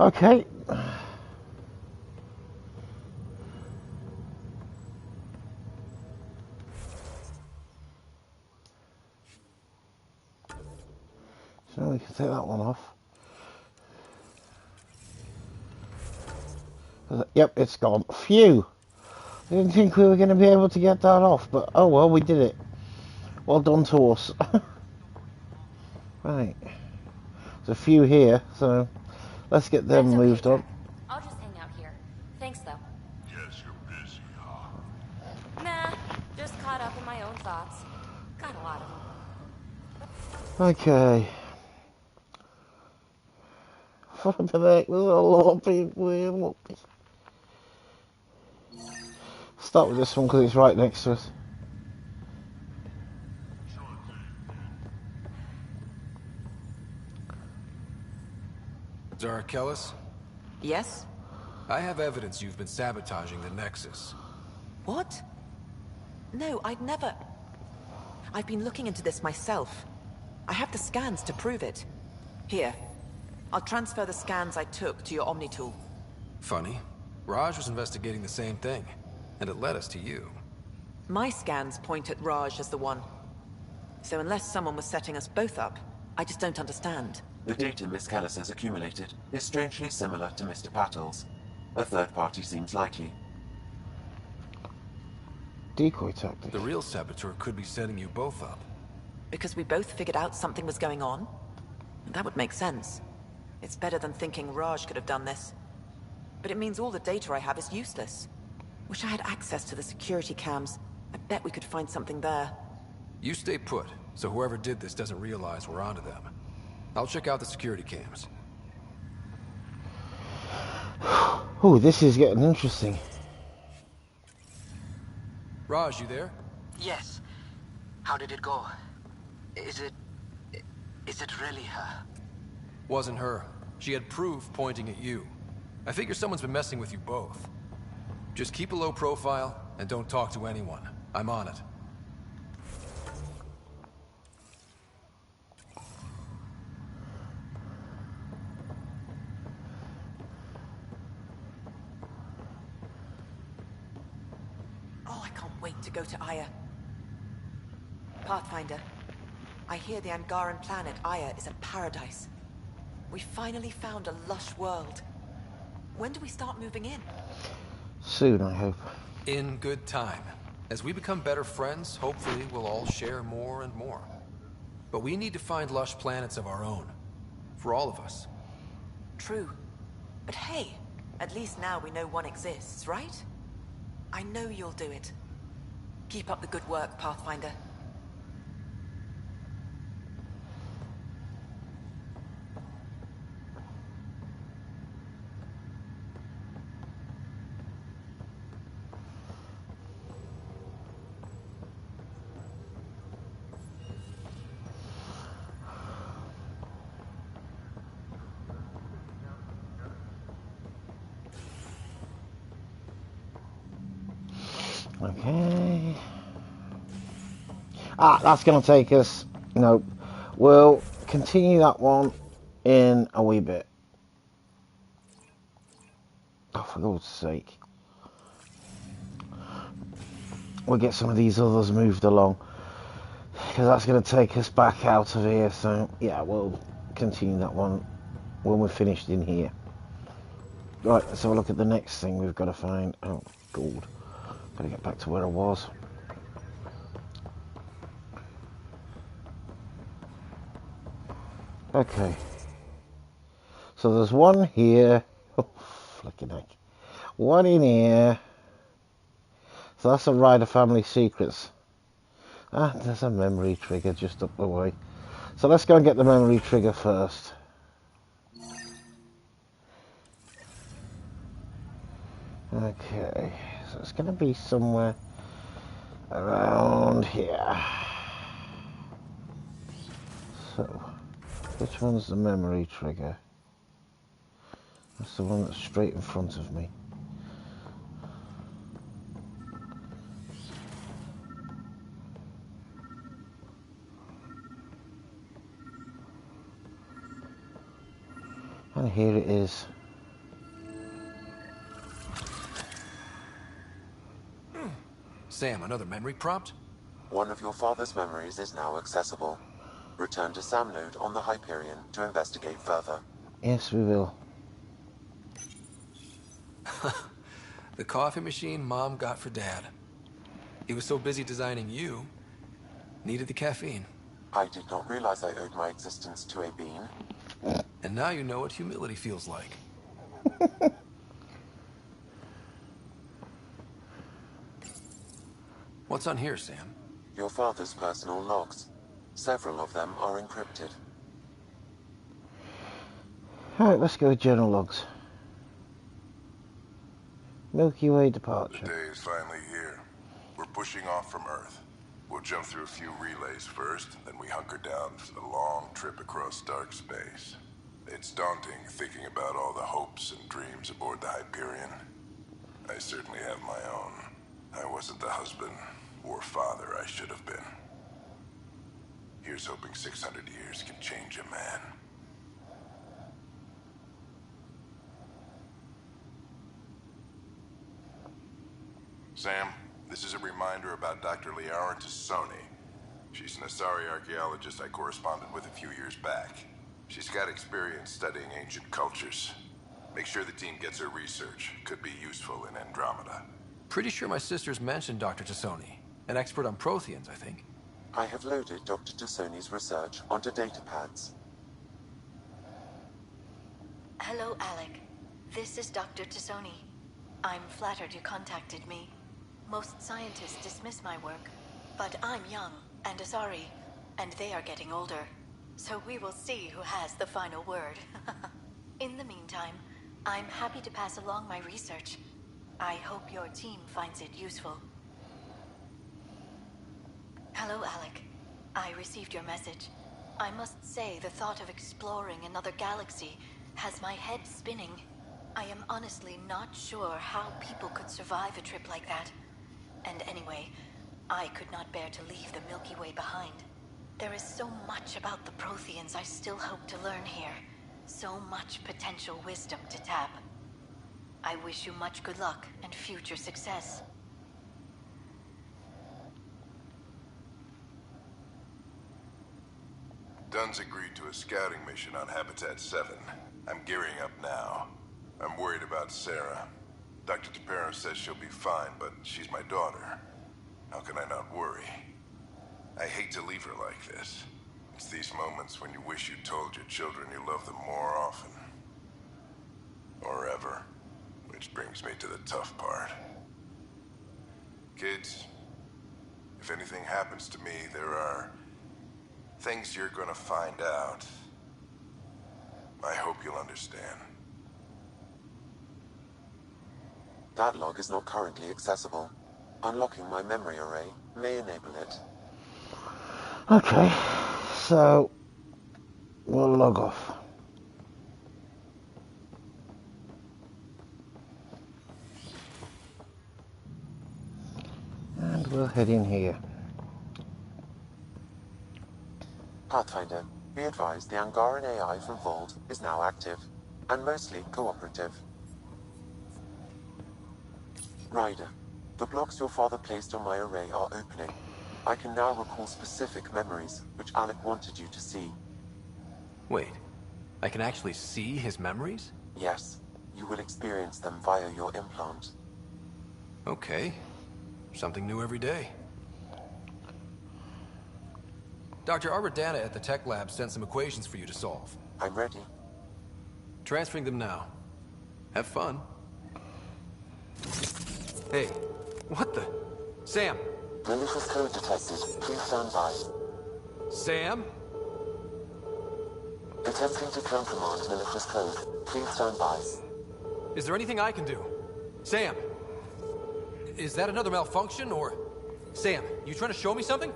Okay. So we can take that one off. Yep, it's gone. Phew! I didn't think we were going to be able to get that off, but oh well, we did it. Well done to us. Right. There's a few here, so let's get them moved on. I'll just hang out here. Thanks, though. Yes, you're busy, huh? Nah, just caught up in my own thoughts. Got a lot of them. Okay. What the heck? There's a lot of people here. Look. Start with this one because it's right next to us. Zara Kellis? Yes? I have evidence you've been sabotaging the Nexus. What? No, I'd never... I've been looking into this myself. I have the scans to prove it. Here. I'll transfer the scans I took to your Omni tool. Funny. Raj was investigating the same thing, and it led us to you. My scans point at Raj as the one. So unless someone was setting us both up, I just don't understand. The data Miss Kellis has accumulated is strangely similar to Mr. Pattle's. A third party seems likely. Decoy tactic. The real saboteur could be setting you both up. Because we both figured out something was going on? That would make sense. It's better than thinking Raj could have done this. But it means all the data I have is useless. Wish I had access to the security cams. I bet we could find something there. You stay put, so whoever did this doesn't realize we're onto them. I'll check out the security cams. Oh, this is getting interesting. Raj, you there? Yes. How did it go? Is it really her? Wasn't her. She had proof pointing at you. I figure someone's been messing with you both. Just keep a low profile and don't talk to anyone. I'm on it. Oh, I can't wait to go to Aya. Pathfinder, I hear the Angaran planet Aya is a paradise. We finally found a lush world. When do we start moving in? Soon, I hope. In good time. As we become better friends, hopefully we'll all share more and more. But we need to find lush planets of our own. For all of us. True. But hey, at least now we know one exists, right? I know you'll do it. Keep up the good work, Pathfinder. Okay. Ah, that's going to take us... Nope. We'll continue that one in a wee bit. Oh, for God's sake. We'll get some of these others moved along, because that's going to take us back out of here. So, yeah, we'll continue that one when we're finished in here. Right, let's have a look at the next thing we've got to find. Oh, gold. Gotta get back to where I was. Okay. So there's one here. Oh, flicking heck. One in here. So that's a Ryder Family Secrets. Ah, there's a memory trigger just up the way. So let's go and get the memory trigger first. Okay, so it's going to be somewhere around here. So, which one's the memory trigger? That's the one that's straight in front of me. And here it is. Sam, another memory prompt? One of your father's memories is now accessible. Return to Sam node on the Hyperion to investigate further. Yes, we will. The coffee machine Mom got for Dad. He was so busy designing you, needed the caffeine. I did not realize I owed my existence to a bean. And now you know what humility feels like. What's on here, Sam? Your father's personal logs. Several of them are encrypted. Alright, let's go with journal logs. Milky Way The departure. day is finally here. We're pushing off from Earth. We'll jump through a few relays first, then we hunker down for the long trip across dark space. It's daunting thinking about all the hopes and dreams aboard the Hyperion. I certainly have my own. I wasn't the husband or father I should have been. Here's hoping 600 years can change a man. Sam, this is a reminder about Dr. Liara Tassoni. She's an Asari archaeologist I corresponded with a few years back. She's got experience studying ancient cultures. Make sure the team gets her research. Could be useful in Andromeda. Pretty sure my sister's mentioned Dr. Tassoni. An expert on Protheans, I think. I have loaded Dr. Tassoni's research onto datapads. Hello, Alec. This is Dr. Tassoni. I'm flattered you contacted me. Most scientists dismiss my work, but I'm young and Asari, and they are getting older. So we will see who has the final word. In the meantime, I'm happy to pass along my research. I hope your team finds it useful. Hello, Alec. I received your message. I must say the thought of exploring another galaxy has my head spinning. I am honestly not sure how people could survive a trip like that. And anyway, I could not bear to leave the Milky Way behind. There is so much about the Protheans I still hope to learn here. So much potential wisdom to tap. I wish you much good luck and future success. Dunn's agreed to a scouting mission on Habitat 7. I'm gearing up now. I'm worried about Sarah. Dr. Tapero says she'll be fine, but she's my daughter. How can I not worry? I hate to leave her like this. It's these moments when you wish you told your children you love them more often. Or ever. Which brings me to the tough part. Kids, if anything happens to me, there are things you're gonna find out. I hope you'll understand. That log is not currently accessible. Unlocking my memory array may enable it. Okay, so we'll log off. we'll head in here. Pathfinder, be advised the Angaran AI from Vault is now active, and mostly cooperative. Ryder, the blocks your father placed on my array are opening. I can now recall specific memories, which Alec wanted you to see. Wait, I can actually see his memories? Yes, you will experience them via your implant. Okay. Something new every day. Dr. Arbordana at the tech lab sent some equations for you to solve. I'm ready. Transferring them now. Have fun. Hey, what the? Sam! Malicious code detected. Please stand by. Sam? Attempting to countermand malicious code. Please stand by. Is there anything I can do? Sam! Is that another malfunction, or... Sam, you trying to show me something?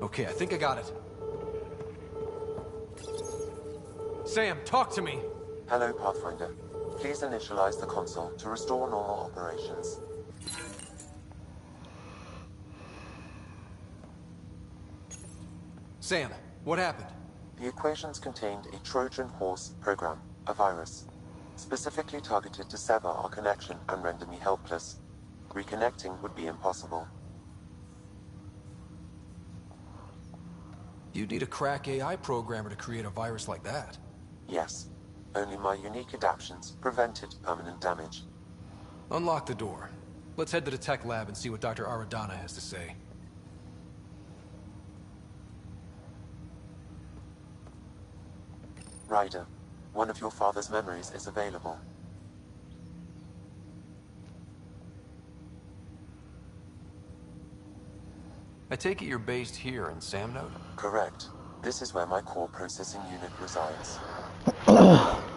Okay, I think I got it. Sam, talk to me! Hello, Pathfinder. Please initialize the console to restore normal operations. Sam, what happened? The equations contained a Trojan horse program, a virus, specifically targeted to sever our connection and render me helpless. Reconnecting would be impossible. You'd need a crack AI programmer to create a virus like that. Yes. Only my unique adaptions prevented permanent damage. Unlock the door. Let's head to the tech lab and see what Dr. Aradana has to say. Ryder, one of your father's memories is available. I take it you're based here in Samnode? Correct. This is where my core processing unit resides.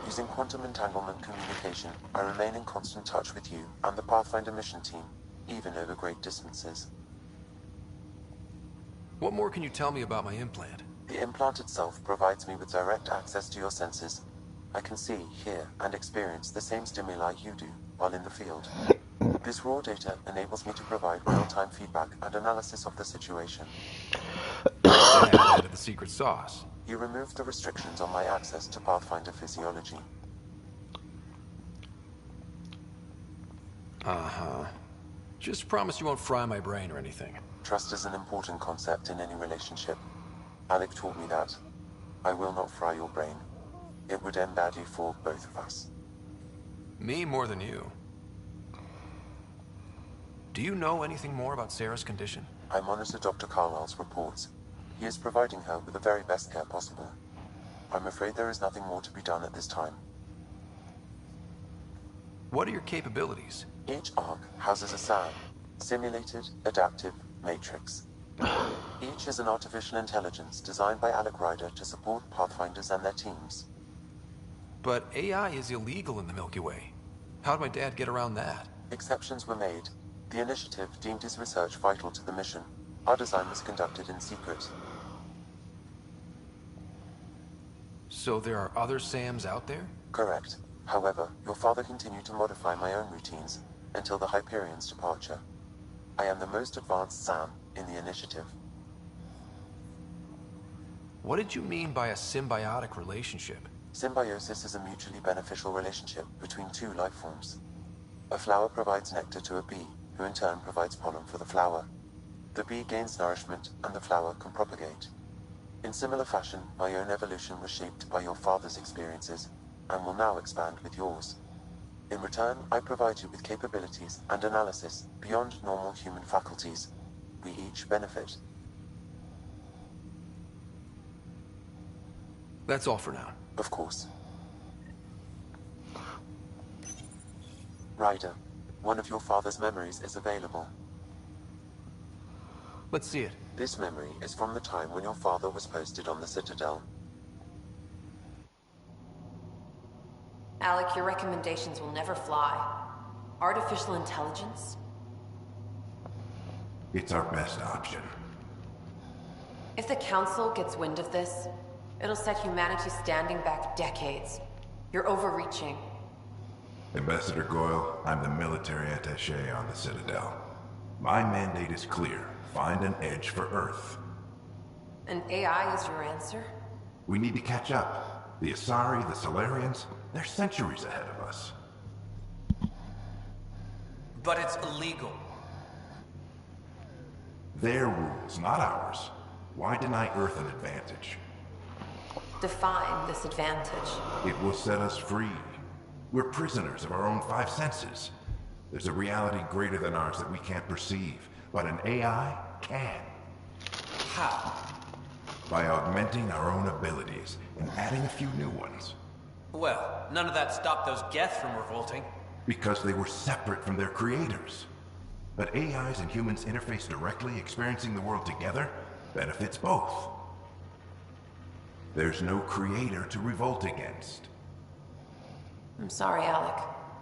Using quantum entanglement communication, I remain in constant touch with you and the Pathfinder mission team, even over great distances. What more can you tell me about my implant? The implant itself provides me with direct access to your senses. I can see, hear, and experience the same stimuli you do while in the field. This raw data enables me to provide real-time feedback and analysis of the situation. Dad added the secret sauce. You removed the restrictions on my access to Pathfinder physiology. Uh-huh. Just promise you won't fry my brain or anything. Trust is an important concept in any relationship. Alec taught me that. I will not fry your brain. It would end badly for both of us. Me more than you. Do you know anything more about Sarah's condition? I monitor Dr. Carlisle's reports. He is providing her with the very best care possible. I'm afraid there is nothing more to be done at this time. What are your capabilities? Each arc houses a SAM, Simulated Adaptive Matrix. Each is an artificial intelligence designed by Alec Ryder to support Pathfinders and their teams. But AI is illegal in the Milky Way. How'd my dad get around that? Exceptions were made. The initiative deemed his research vital to the mission. Our design was conducted in secret. So there are other Sams out there? Correct. However, your father continued to modify my own routines until the Hyperion's departure. I am the most advanced Sam in the initiative. What did you mean by a symbiotic relationship? Symbiosis is a mutually beneficial relationship between two life forms. A flower provides nectar to a bee, who in turn provides pollen for the flower. The bee gains nourishment, and the flower can propagate. In similar fashion, my own evolution was shaped by your father's experiences, and will now expand with yours. In return, I provide you with capabilities and analysis beyond normal human faculties. We each benefit. That's all for now. Of course. Ryder, one of your father's memories is available. Let's see it. This memory is from the time when your father was posted on the Citadel. Alec, your recommendations will never fly. Artificial intelligence? It's our best option. If the Council gets wind of this, it'll set humanity standing back decades. You're overreaching. Ambassador Goyle, I'm the military attaché on the Citadel. My mandate is clear. Find an edge for Earth. And AI is your answer? We need to catch up. The Asari, the Solarians, they're centuries ahead of us. But it's illegal. Their rules, not ours. Why deny Earth an advantage? Define this advantage. It will set us free. We're prisoners of our own five senses. There's a reality greater than ours that we can't perceive, but an AI can. How? By augmenting our own abilities and adding a few new ones. Well, none of that stopped those Geth from revolting. Because they were separate from their creators. But AIs and humans interface directly, experiencing the world together, benefits both. There's no creator to revolt against. I'm sorry, Alec.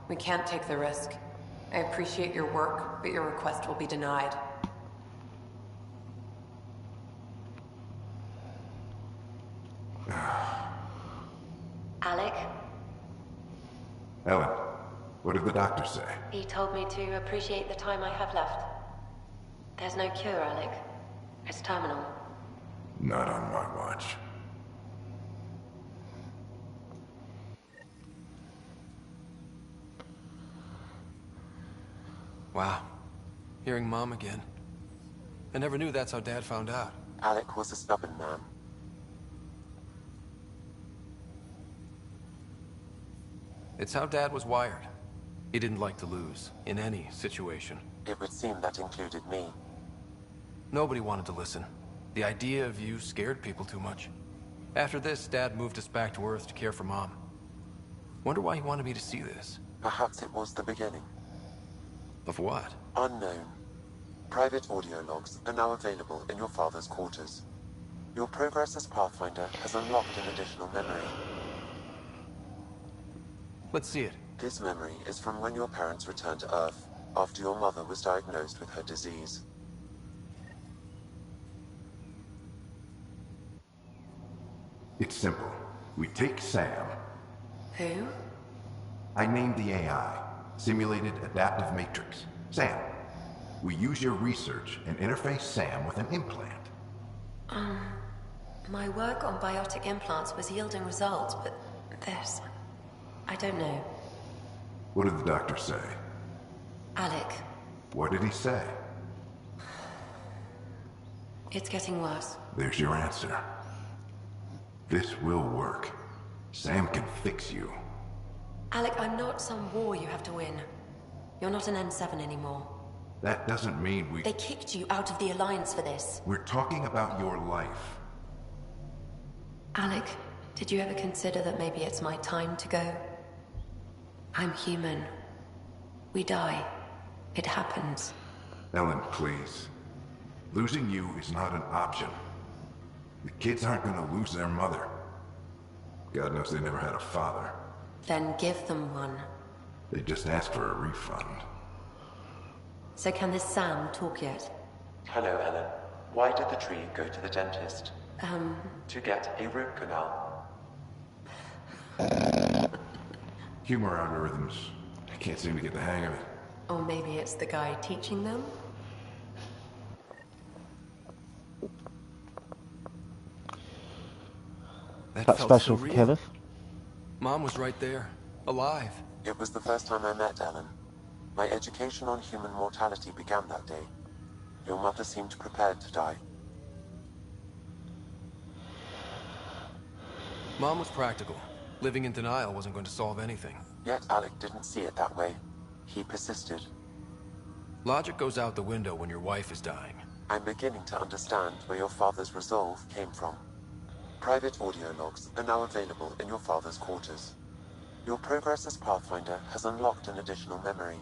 We can't take the risk. I appreciate your work, but your request will be denied. Alec, Ellen, what did the doctor say? he told me to appreciate the time I have left. There's no cure, Alec. It's terminal. Not on my watch. Wow. Hearing Mom again. I never knew that's how Dad found out. Alec was a stubborn man. It's how Dad was wired. He didn't like to lose, in any situation. It would seem that included me. Nobody wanted to listen. The idea of you scared people too much. After this, Dad moved us back to Earth to care for Mom. Wonder why he wanted me to see this. Perhaps it was the beginning. Of what? Unknown. Private audio logs are now available in your father's quarters. Your progress as Pathfinder has unlocked an additional memory. Let's see it. This memory is from when your parents returned to Earth, after your mother was diagnosed with her disease. It's simple. We take Sam. Who? I named the AI. Simulated Adaptive Matrix. Sam. We use your research and interface Sam with an implant. My work on biotic implants was yielding results, but this... I don't know. What did the doctor say? Alec, What did he say? it's getting worse. There's your answer. This will work. Sam can fix you. Alec, I'm not some war you have to win. You're not an N7 anymore. That doesn't mean we... They kicked you out of the Alliance for this. We're talking about your life. Alec, did you ever consider that maybe it's my time to go? I'm human. We die. It happens. Ellen, please. Losing you is not an option. The kids aren't gonna lose their mother. God knows they never had a father. Then give them one. They just asked for a refund. So can this Sam talk yet? Hello, Ellen. Why did the tree go to the dentist? To get a root canal. Humor algorithms. I can't seem to get the hang of it. Or maybe it's the guy teaching them? That That's felt special so for real. Kenneth. Mom was right there, alive. It was the first time I met Ellen. My education on human mortality began that day. Your mother seemed prepared to die. Mom was practical. Living in denial wasn't going to solve anything. Yet Alec didn't see it that way. He persisted. Logic goes out the window when your wife is dying. I'm beginning to understand where your father's resolve came from. Private audio logs are now available in your father's quarters. Your progress as Pathfinder has unlocked an additional memory.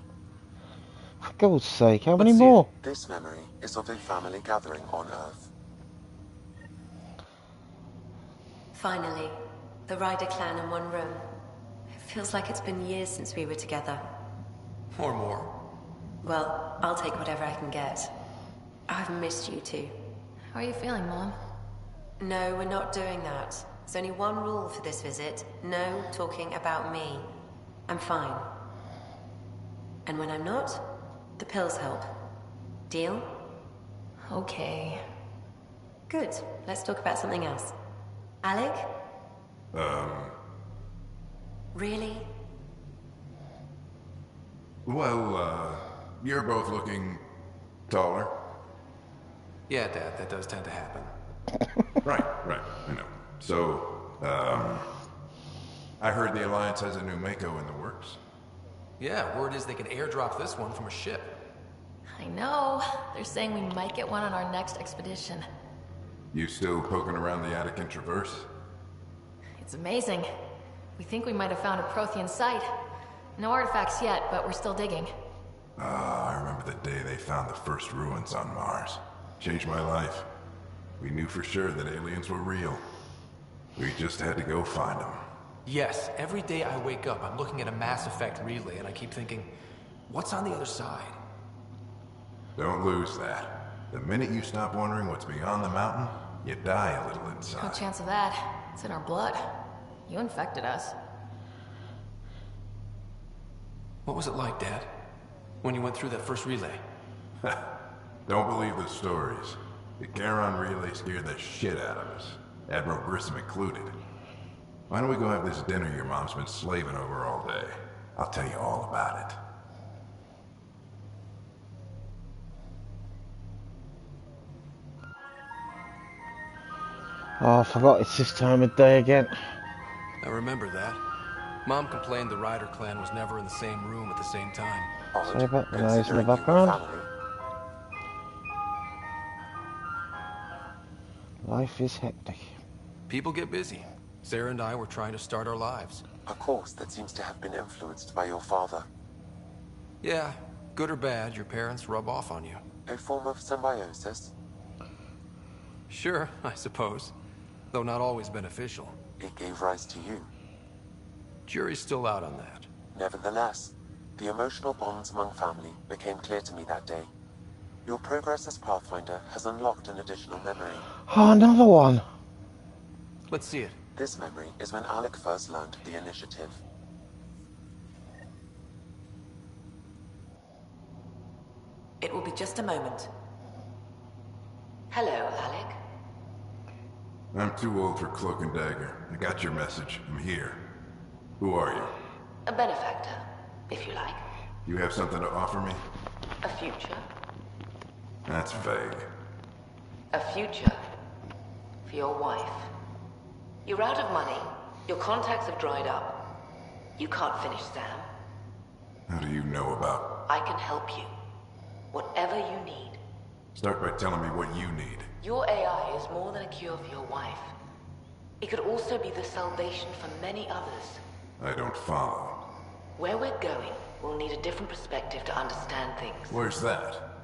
For God's sake, how many Let's see more? This memory is of a family gathering on Earth. Finally, the Ryder clan in one room. It feels like it's been years since we were together. Or more. Well, I'll take whatever I can get. I've missed you too. How are you feeling, Mom? No, we're not doing that. There's only one rule for this visit. No talking about me. I'm fine. And when I'm not, the pills help. Deal? Okay. Good. Let's talk about something else. Alec? Really? Well, you're both looking taller. Yeah, Dad, that does tend to happen. Right, I know. So, I heard the Alliance has a new Mako in the works. Yeah, word is they can airdrop this one from a ship. I know. They're saying we might get one on our next expedition. You still poking around the Attican Traverse? It's amazing. We think we might have found a Prothean site. No artifacts yet, but we're still digging. I remember the day they found the first ruins on Mars. Changed my life. We knew for sure that aliens were real. We just had to go find them. Yes, every day I wake up, I'm looking at a Mass Effect relay, and I keep thinking, what's on the other side? Don't lose that. The minute you stop wondering what's beyond the mountain, you die a little No inside. chance of that. It's in our blood. You infected us. What was it like, Dad? When you went through that first relay? Don't believe the stories. The Charon relay scared the shit out of us. Admiral Grissom included. Why don't we go have this dinner your mom's been slaving over all day? I'll tell you all about it. Oh, I forgot it's this time of day again. I remember that. Mom complained the Ryder clan was never in the same room at the same time. Sorry about the noise in the background. Life is hectic. People get busy. Sarah and I were trying to start our lives. A course that seems to have been influenced by your father. Yeah, good or bad, your parents rub off on you. A form of symbiosis? Sure, I suppose. Though not always beneficial. It gave rise to you. Jury's still out on that. Nevertheless, the emotional bonds among family became clear to me that day. Your progress as Pathfinder has unlocked an additional memory. Oh, another one. Let's see it. This memory is when Alec first learned the initiative. It will be just a moment. Hello, Alec. I'm too old for Cloak and Dagger. I got your message. I'm here. Who are you? A benefactor, if you like. You have something to offer me? A future. That's vague. A future. For your wife. You're out of money. Your contacts have dried up. You can't finish Sam. How do you know about... I can help you. Whatever you need. Start by telling me what you need. Your AI is more than a cure for your wife. It could also be the salvation for many others. I don't follow. Where we're going, we'll need a different perspective to understand things. Where's that?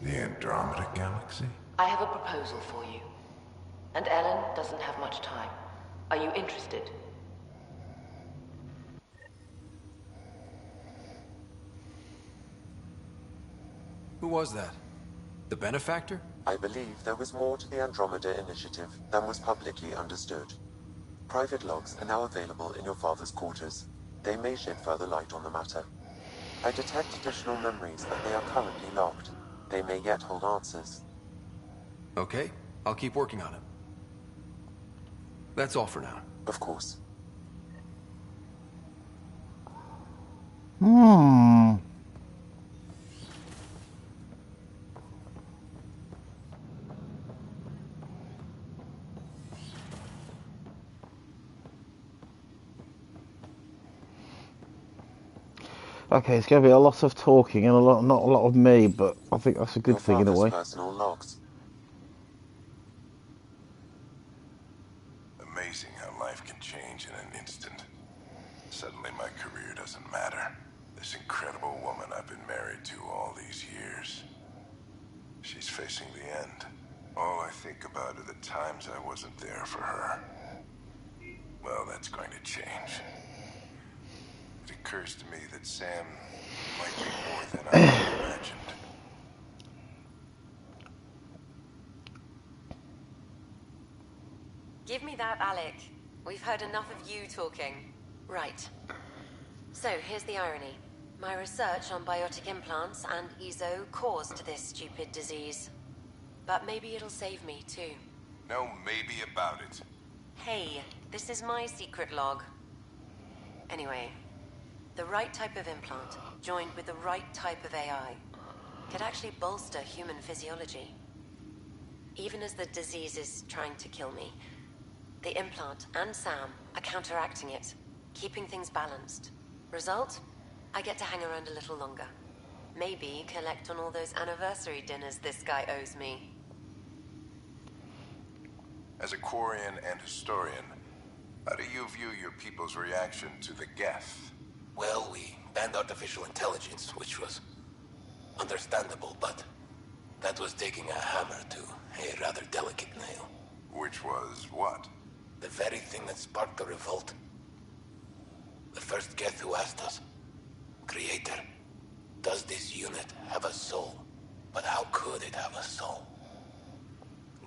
The Andromeda Galaxy? I have a proposal for you. And Ellen doesn't have much time. Are you interested? Who was that? The benefactor? I believe there was more to the Andromeda initiative than was publicly understood. Private logs are now available in your father's quarters. They may shed further light on the matter. I detect additional memories, but they are currently locked. They may yet hold answers. Okay, I'll keep working on it. That's all for now. Of course. Okay, it's going to be a lot of talking and not a lot of me, but I think that's a good thing in a way. Personal logs. Amazing how life can change in an instant. Suddenly my career doesn't matter. This incredible woman I've been married to all these years. She's facing the end. All I think about are the times I wasn't there for her. Well, that's going to change. It occurs to me that Sam might be more than I imagined. Give me that, Alec. We've heard enough of you talking. Right. So, here's the irony. My research on biotic implants and EZO caused this stupid disease. But maybe it'll save me, too. No maybe about it. Hey, this is my secret log. Anyway, the right type of implant, joined with the right type of AI, could actually bolster human physiology. Even as the disease is trying to kill me, the implant and Sam are counteracting it, keeping things balanced. Result? I get to hang around a little longer. Maybe collect on all those anniversary dinners this guy owes me. As a Quarian and historian, how do you view your people's reaction to the Geth? Well, we banned artificial intelligence, which was understandable, but that was taking a hammer to a rather delicate nail. Which was what? The very thing that sparked the revolt. The first Geth who asked us, Creator, does this unit have a soul? But how could it have a soul?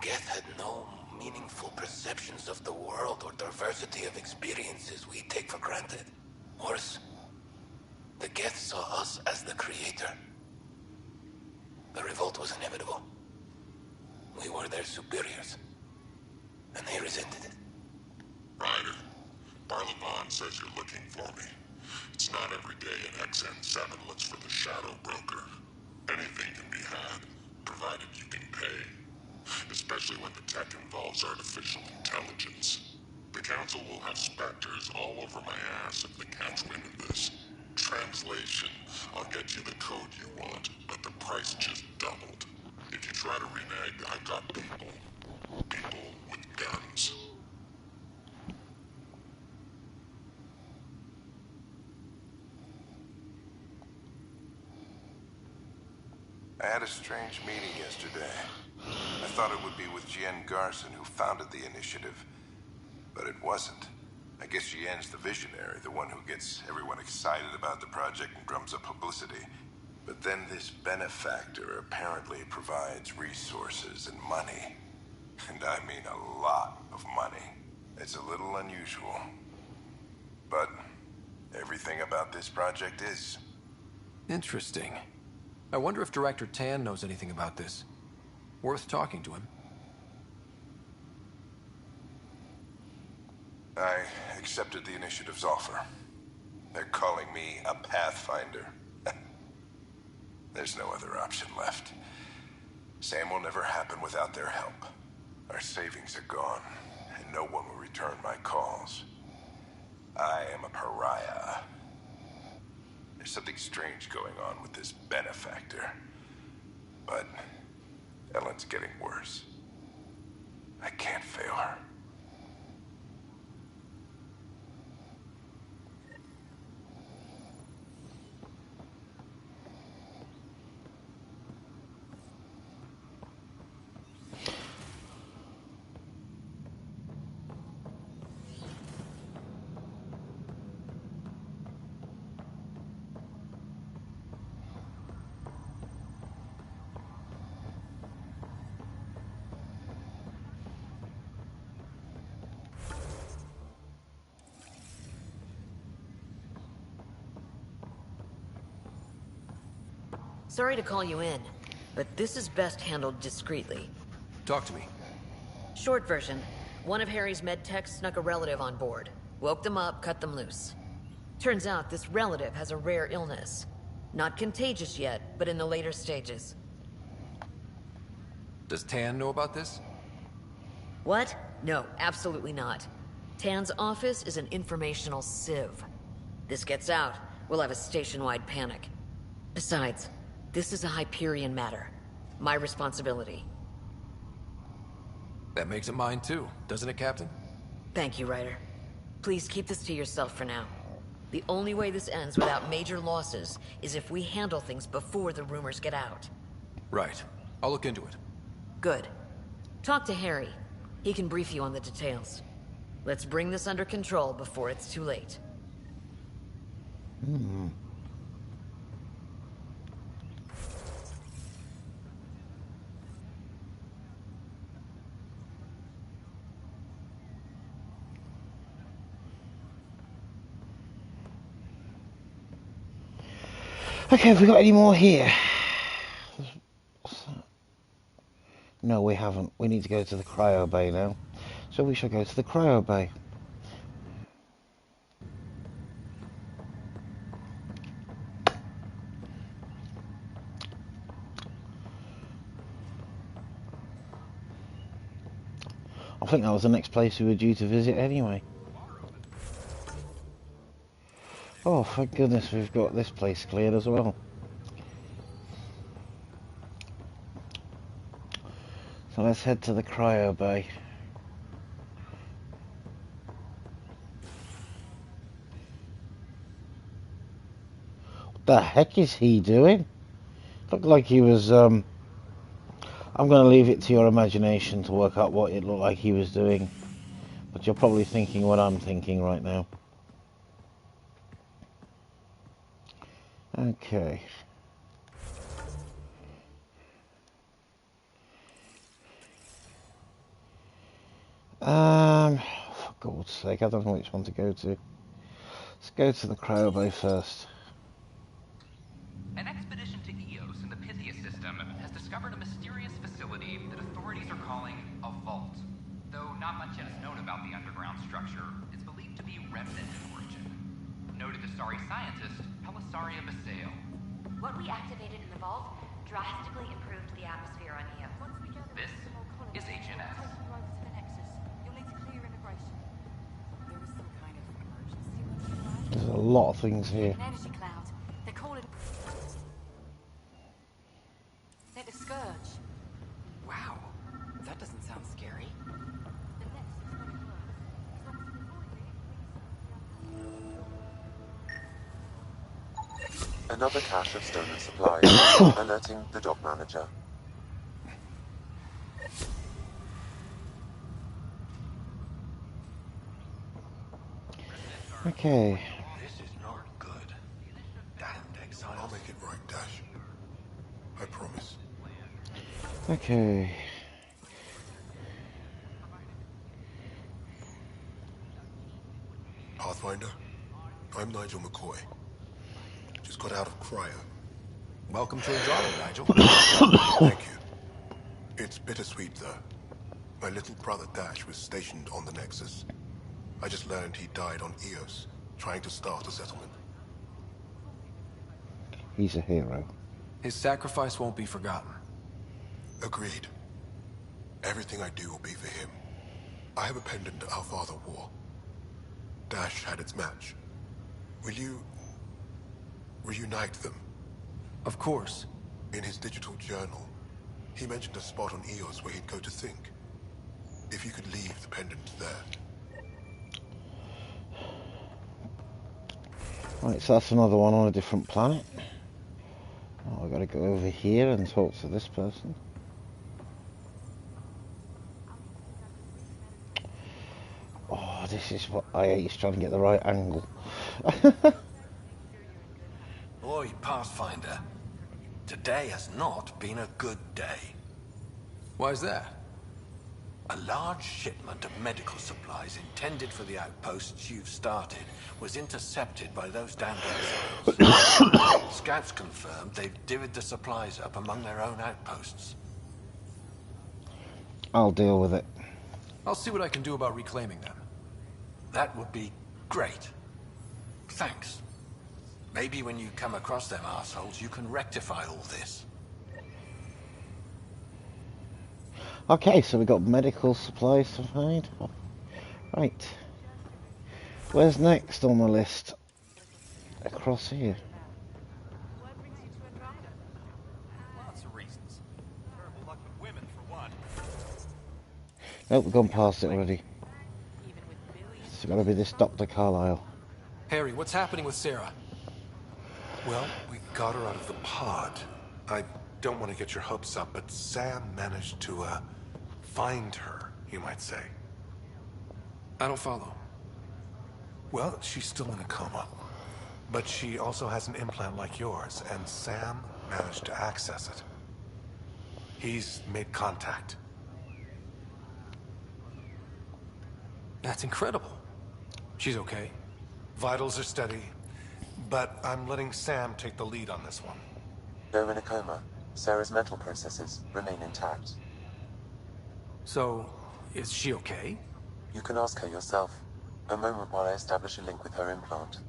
Geth had no meaningful perceptions of the world or diversity of experiences we take for granted. Worse, the Geth saw us as the Creator. The revolt was inevitable. We were their superiors, and they resented it. Ryder, Barlevon says you're looking for me. It's not every day an XN7 looks for the Shadow Broker. Anything can be had, provided you can pay. Especially when the tech involves artificial intelligence. The Council will have specters all over my ass if they catch wind of this. Translation, I'll get you the code you want, but the price just doubled. If you try to renege, I've got people. People with guns. I had a strange meeting yesterday. I thought it would be with Jien Garson, who founded the initiative. But it wasn't. I guess Jien's the visionary, the one who gets everyone excited about the project and drums up publicity. But then this benefactor apparently provides resources and money. And I mean a lot of money. It's a little unusual. But everything about this project is. Interesting. I wonder if Director Tan knows anything about this. Worth talking to him. I accepted the initiative's offer. They're calling me a Pathfinder. There's no other option left. Sam will never happen without their help. Our savings are gone, and no one will return my calls. I am a pariah. There's something strange going on with this benefactor. But Ellen's getting worse. I can't fail her. Sorry to call you in, but this is best handled discreetly. Talk to me. Short version, one of Harry's medtechs snuck a relative on board. Woke them up, cut them loose. Turns out this relative has a rare illness. Not contagious yet, but in the later stages. Does Tan know about this? What? No, absolutely not. Tan's office is an informational sieve. This gets out, we'll have a station-wide panic. Besides, this is a Hyperion matter. My responsibility. That makes it mine too, doesn't it, Captain? Thank you, Ryder. Please keep this to yourself for now. The only way this ends without major losses is if we handle things before the rumors get out. Right. I'll look into it. Good. Talk to Harry. He can brief you on the details. Let's bring this under control before it's too late. Okay, have we got any more here? No, we haven't. We need to go to the cryo bay now. So we shall go to the cryo bay. I think that was the next place we were due to visit anyway. Oh, thank goodness we've got this place cleared as well. So let's head to the cryo bay. What the heck is he doing? Looked like he was, I'm going to leave it to your imagination to work out what it looked like he was doing. But you're probably thinking what I'm thinking right now. Okay. For God's sake, I don't know which one to go to. Let's go to the cryo bay first. An expedition to Eos in the Pythia system has discovered a mysterious facility that authorities are calling a vault. Though not much yet is known about the underground structure, it's believed to be remnant in origin. Noted Asari scientist Pelisaria Basale. What we activated in the vault drastically improved the atmosphere on Eos. This is HNS. There's a lot of things here. An energy cloud. They're calling it a scourge. Wow, that doesn't sound scary. Another cache of stolen supplies, alerting the dock manager. Okay. This is not good. Damned exile. I'll make it right, Dash. I promise. Okay. Pathfinder, I'm Nigel McCoy. Just got out of cryo. Welcome to Andromeda, Nigel. Thank you. It's bittersweet, though. My little brother Dash was stationed on the Nexus. I just learned he died on Eos, trying to start a settlement. He's a hero. His sacrifice won't be forgotten. Agreed. Everything I do will be for him. I have a pendant our father wore. Dash had its match. Will you reunite them? Of course. In his digital journal, he mentioned a spot on Eos where he'd go to think. If you could leave the pendant there. Right, so that's another one on a different planet. Oh, I've got to go over here and talk to this person. Oh, this is what I hate, is trying to get the right angle. Oi, Pathfinder. Today has not been a good day. Why's that? A large shipment of medical supplies intended for the outposts you've started was intercepted by those damned exiles. Scouts confirmed they've divvied the supplies up among their own outposts. I'll deal with it. I'll see what I can do about reclaiming them. That would be great. Thanks. Maybe when you come across them assholes, you can rectify all this. Okay, so we've got medical supplies to find. Right. Where's next on the list? Across here. Lots of reasons. Terrible luck with women, for one. Nope, we've gone past it already. It's got to be this Dr. Carlyle. Harry, what's happening with Sarah? Well, we got her out of the pod. I don't want to get your hopes up, but Sam managed to, find her, you might say. I don't follow. Well, she's still in a coma. But she also has an implant like yours, and Sam managed to access it. He's made contact. That's incredible. She's okay. Vitals are steady. but I'm letting Sam take the lead on this one. Though in a coma, Sarah's mental processes remain intact. So, is she okay? You can ask her yourself. A moment while I establish a link with her implant.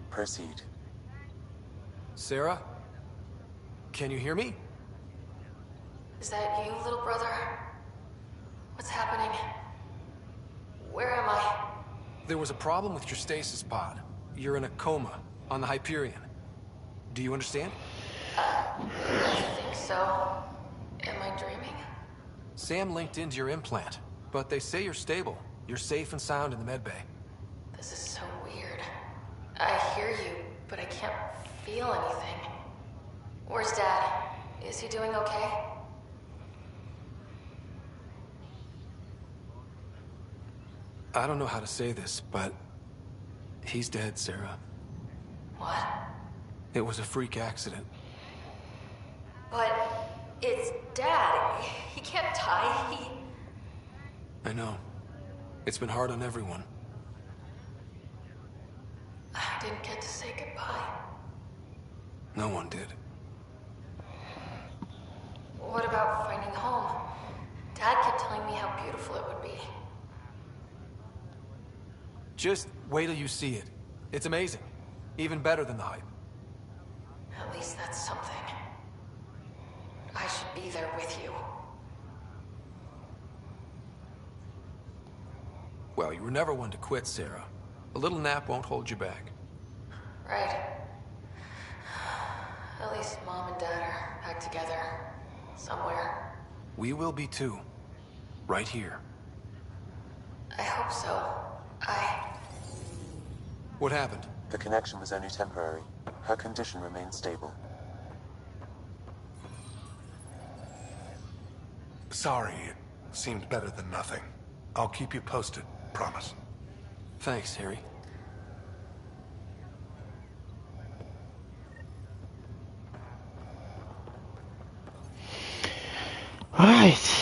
Proceed. Sarah? Can you hear me? Is that you, little brother? What's happening? Where am I? There was a problem with your stasis pod. You're in a coma on the Hyperion. Do you understand? I think so. Am I dreaming? Sam linked into your implant, but they say you're stable. You're safe and sound in the medbay. This is so weird. I hear you, but I can't feel anything. Where's Dad? Is he doing okay? I don't know how to say this, but he's dead, Sarah. What? It was a freak accident. But it's Dad. He can't die. I know. It's been hard on everyone. I didn't get to say goodbye. No one did. What about finding home? Dad kept telling me how beautiful it would be. Just wait till you see it. It's amazing. Even better than the hype. At least that's something. I should be there with you. Well, you were never one to quit, Sarah. A little nap won't hold you back. Right. At least Mom and Dad are back together. Somewhere. We will be too. Right here. I hope so. What happened? The connection was only temporary. Her condition remained stable. Sorry, it seemed better than nothing. I'll keep you posted, promise. Thanks, Harry. Right.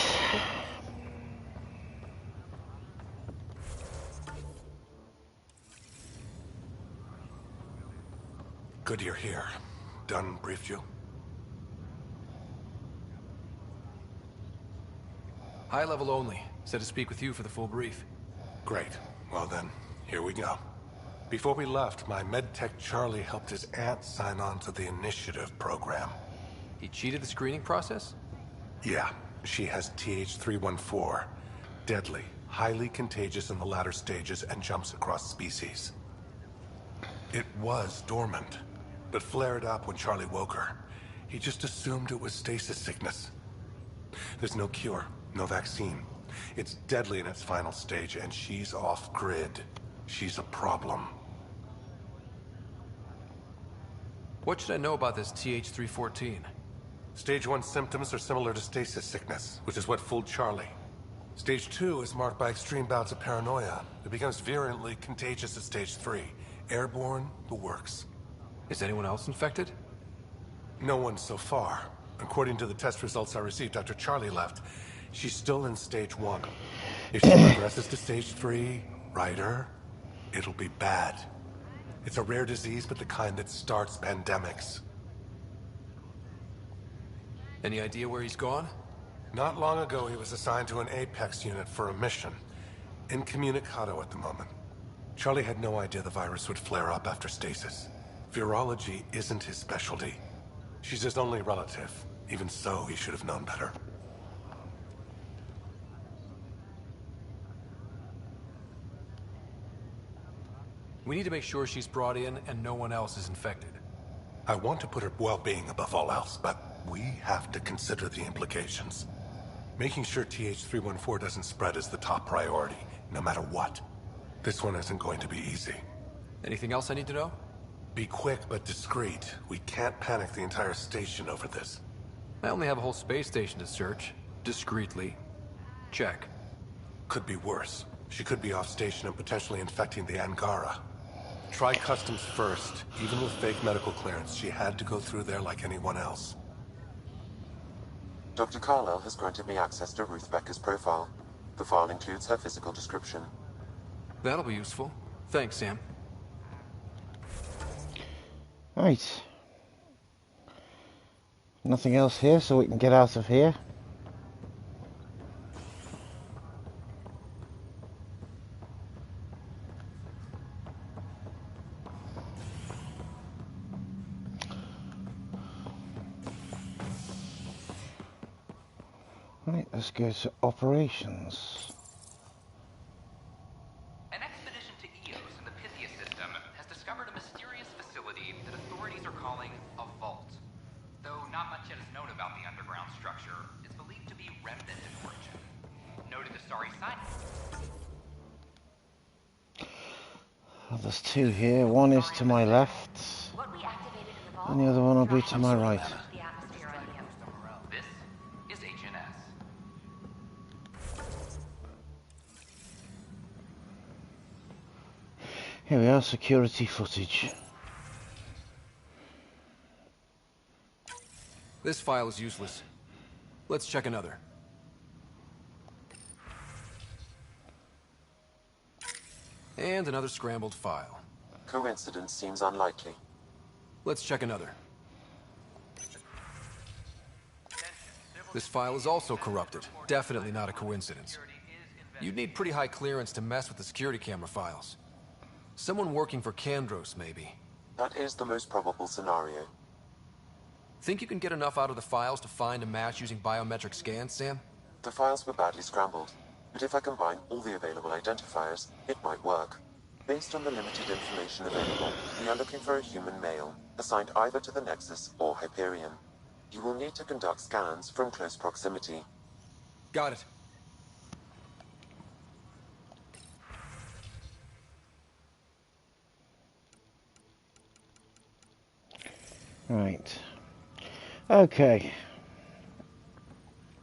Good you're here. Dunn briefed you? High level only. Said to speak with you for the full brief. Great. Well then, here we go. Before we left, my medtech Charlie helped his aunt sign on to the initiative program. He cheated the screening process? Yeah, she has TH314. Deadly, highly contagious in the latter stages and jumps across species. It was dormant, but flared up when Charlie woke her. He just assumed it was stasis sickness. There's no cure, no vaccine. It's deadly in its final stage, and she's off-grid. She's a problem. What should I know about this TH314? Stage 1 symptoms are similar to stasis sickness, which is what fooled Charlie. Stage 2 is marked by extreme bouts of paranoia. It becomes virulently contagious at Stage 3. Airborne, the works. Is anyone else infected? No one so far. According to the test results I received after Charlie left, she's still in Stage 1. If she progresses to Stage 3, Ryder, it'll be bad. It's a rare disease, but the kind that starts pandemics. Any idea where he's gone? Not long ago, he was assigned to an Apex unit for a mission. Incommunicado at the moment. Charlie had no idea the virus would flare up after stasis. Virology isn't his specialty. She's his only relative. Even so, he should have known better. We need to make sure she's brought in and no one else is infected. I want to put her well-being above all else, but we have to consider the implications. Making sure TH314 doesn't spread is the top priority, no matter what. This one isn't going to be easy. Anything else I need to know? Be quick but discreet. We can't panic the entire station over this. I only have a whole space station to search. Discreetly. Check. Could be worse. She could be off station and potentially infecting the Angara. Try customs first. Even with fake medical clearance, she had to go through there like anyone else. Dr. Carlyle has granted me access to Ruth Becker's profile. The file includes her physical description. That'll be useful. Thanks, Sam. Right. Nothing else here, so we can get out of here. Right, let's go to operations. An expedition to Eos in the Pythia system has discovered a mysterious facility that authorities are calling a vault. Though not much yet is known about the underground structure, it's believed to be remnant in origin. Noted the starry sign. Oh, there's two here. One is to my left, and the other one will be to my right. This is HNS. Here we are, security footage. This file is useless. Let's check another. And another scrambled file. Coincidence seems unlikely. Let's check another. This file is also corrupted. Definitely not a coincidence. You'd need pretty high clearance to mess with the security camera files. Someone working for Kandros, maybe. That is the most probable scenario. Think you can get enough out of the files to find a match using biometric scans, Sam? The files were badly scrambled, but if I combine all the available identifiers, it might work. Based on the limited information available, we are looking for a human male, assigned either to the Nexus or Hyperion. You will need to conduct scans from close proximity. Got it. Right. Okay.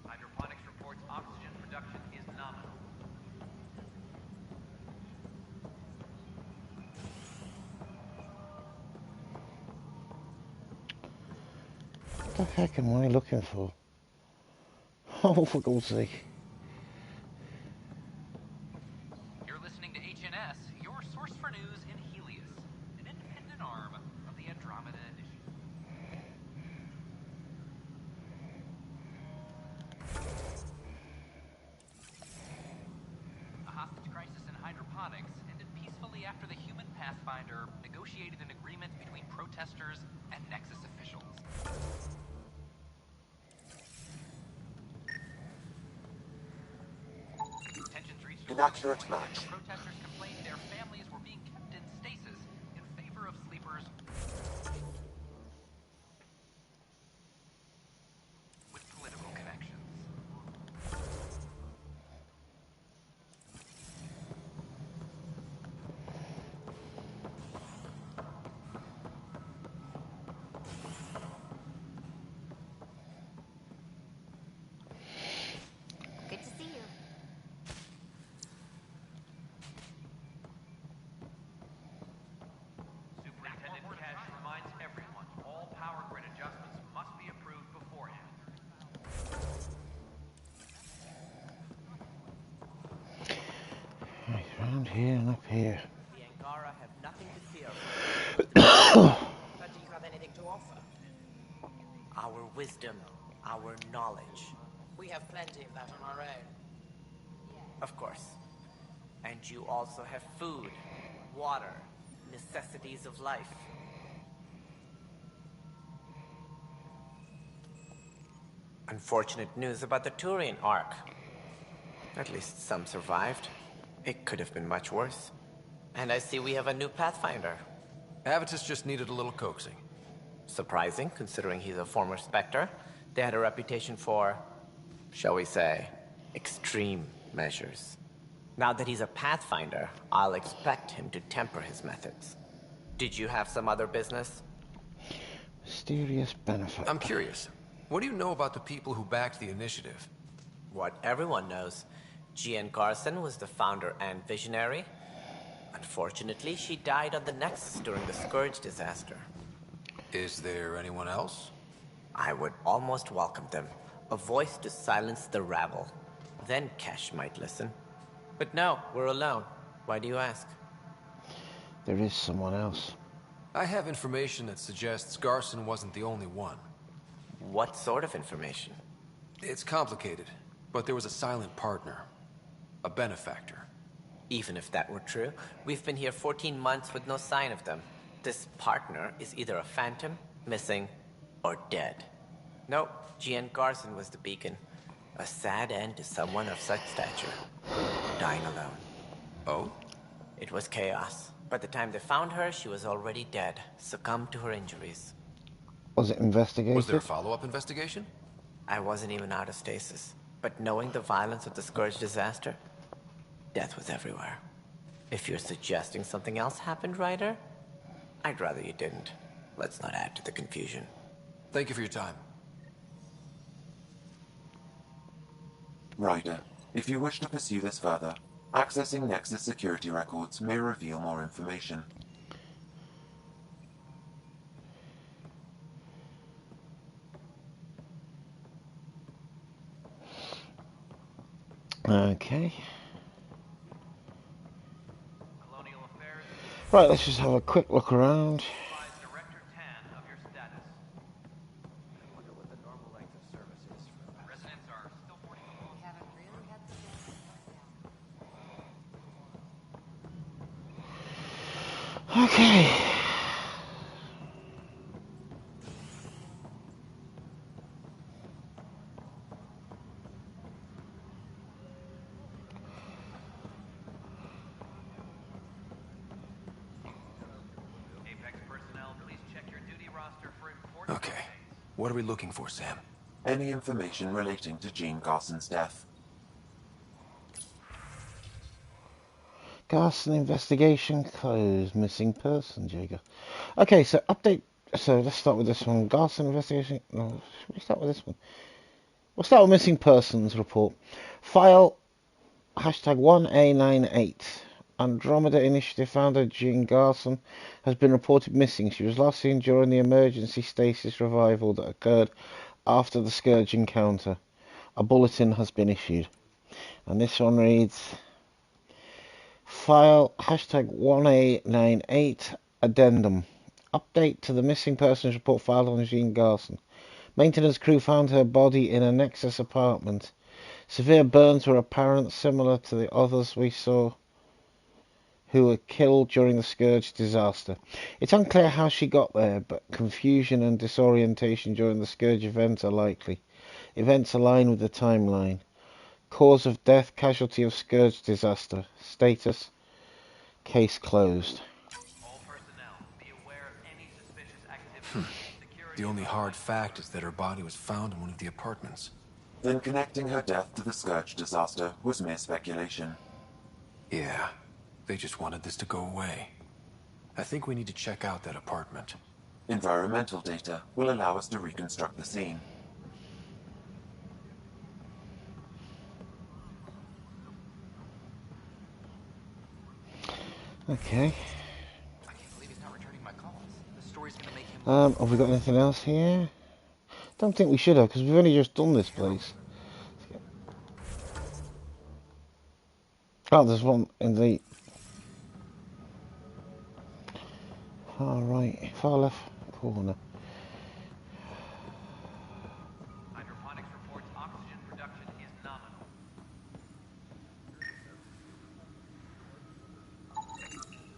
Hydroponics reports oxygen production is nominal. What the heck am I looking for? Oh, for God's sake. You're listening to HNS, your source for news in Helios, an independent arm of the Andromeda Initiative. A hostage crisis in hydroponics ended peacefully after the human Pathfinder negotiated an agreement between protesters and Nexus officials. Tensions reached a Inaccurate match. protesters complained their families were being kept in stasis in favor of sleepers with political connections. Good to see you. Superintendent Cash reminds everyone all power grid adjustments must be approved beforehand. Right, round here and up here. The Angara have nothing to fear from the But do you have anything to offer? our wisdom, our knowledge. We have plenty of that on our own. Of course. And you also have food, water, necessities of life. Unfortunate news about the Turian Ark. At least some survived. It could have been much worse. And I see we have a new Pathfinder. Avitus just needed a little coaxing. Surprising, considering he's a former Spectre. They had a reputation for, shall we say, extreme measures. Now that he's a Pathfinder, I'll expect him to temper his methods. Did you have some other business? Mysterious benefit. I'm curious. What do you know about the people who backed the initiative? What everyone knows. Jean Garson was the founder and visionary. Unfortunately, she died on the Nexus during the Scourge disaster. Is there anyone else? I would almost welcome them. A voice to silence the rabble. Then Kesh might listen. But no, we're alone. Why do you ask? There is someone else. I have information that suggests Garson wasn't the only one. What sort of information? It's complicated, but there was a silent partner. A benefactor. Even if that were true, we've been here 14 months with no sign of them. This partner is either a phantom, missing, or dead. Nope, Gian Garson was the beacon. A sad end to someone of such stature. Dying alone. Oh? It was chaos. By the time they found her, she was already dead, succumbed to her injuries. Was it investigated? Was there a follow-up investigation? I wasn't even out of stasis. But knowing the violence of the Scourge disaster, death was everywhere. If you're suggesting something else happened, Ryder, I'd rather you didn't. Let's not add to the confusion. Thank you for your time. Ryder, if you wish to pursue this further, accessing Nexus security records may reveal more information. Okay. Right, let's just have a quick look around. Okay. Okay. What are we looking for, Sam? Any information relating to Jean Garson's death. Garson investigation closed. Missing person, Jager. Okay, so update. So let's start with this one. Garson investigation. No, should we start with this one? We'll start with missing persons report. File hashtag 1A98. Andromeda Initiative founder Jean Garson has been reported missing. She was last seen during the emergency stasis revival that occurred after the Scourge encounter. A bulletin has been issued. And this one reads, file hashtag 1A98 addendum. Update to the missing persons report filed on Jean Garson. Maintenance crew found her body in a Nexus apartment. Severe burns were apparent, similar to the others we saw who were killed during the Scourge disaster. It's unclear how she got there, but confusion and disorientation during the Scourge event are likely. Events align with the timeline. Cause of death, casualty of Scourge disaster. Status, case closed. The only hard fact is that her body was found in one of the apartments. Then connecting her death to the Scourge disaster was mere speculation. Yeah, they just wanted this to go away. I think we need to check out that apartment. Environmental data will allow us to reconstruct the scene. Okay. I can't believe he's not returning my calls. The story's gonna make him. Have we got anything else here? Don't think we should have, because we've only just done this place. Oh, there's one in the far right, far left corner. Hydroponics reports oxygen production is nominal.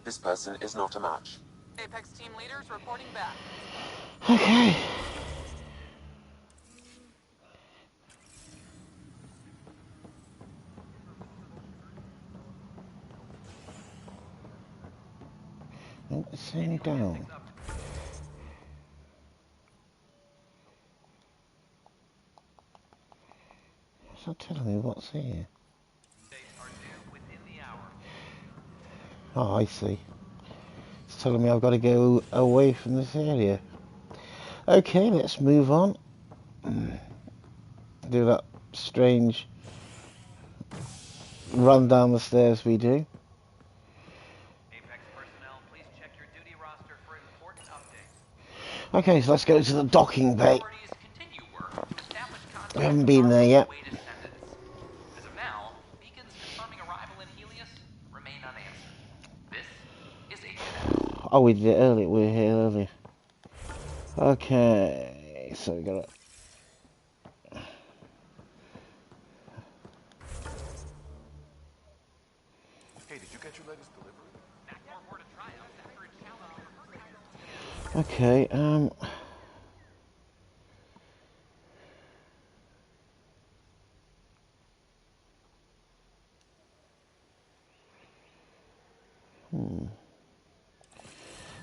This person is not a match. Apex team leaders reporting back. Okay. Oh, it's saying down. It's not telling me what's here. Oh, I see. It's telling me I've got to go away from this area. Okay, let's move on. Do that strange run down the stairs we do. Okay, so let's go to the docking bay. We haven't been there yet. As of now, beacons confirming arrival in Helios remain unanswered. This is Oh, we did it earlier. We were here earlier. Okay, so we got it. Hey, did you get your latest delivery? Okay,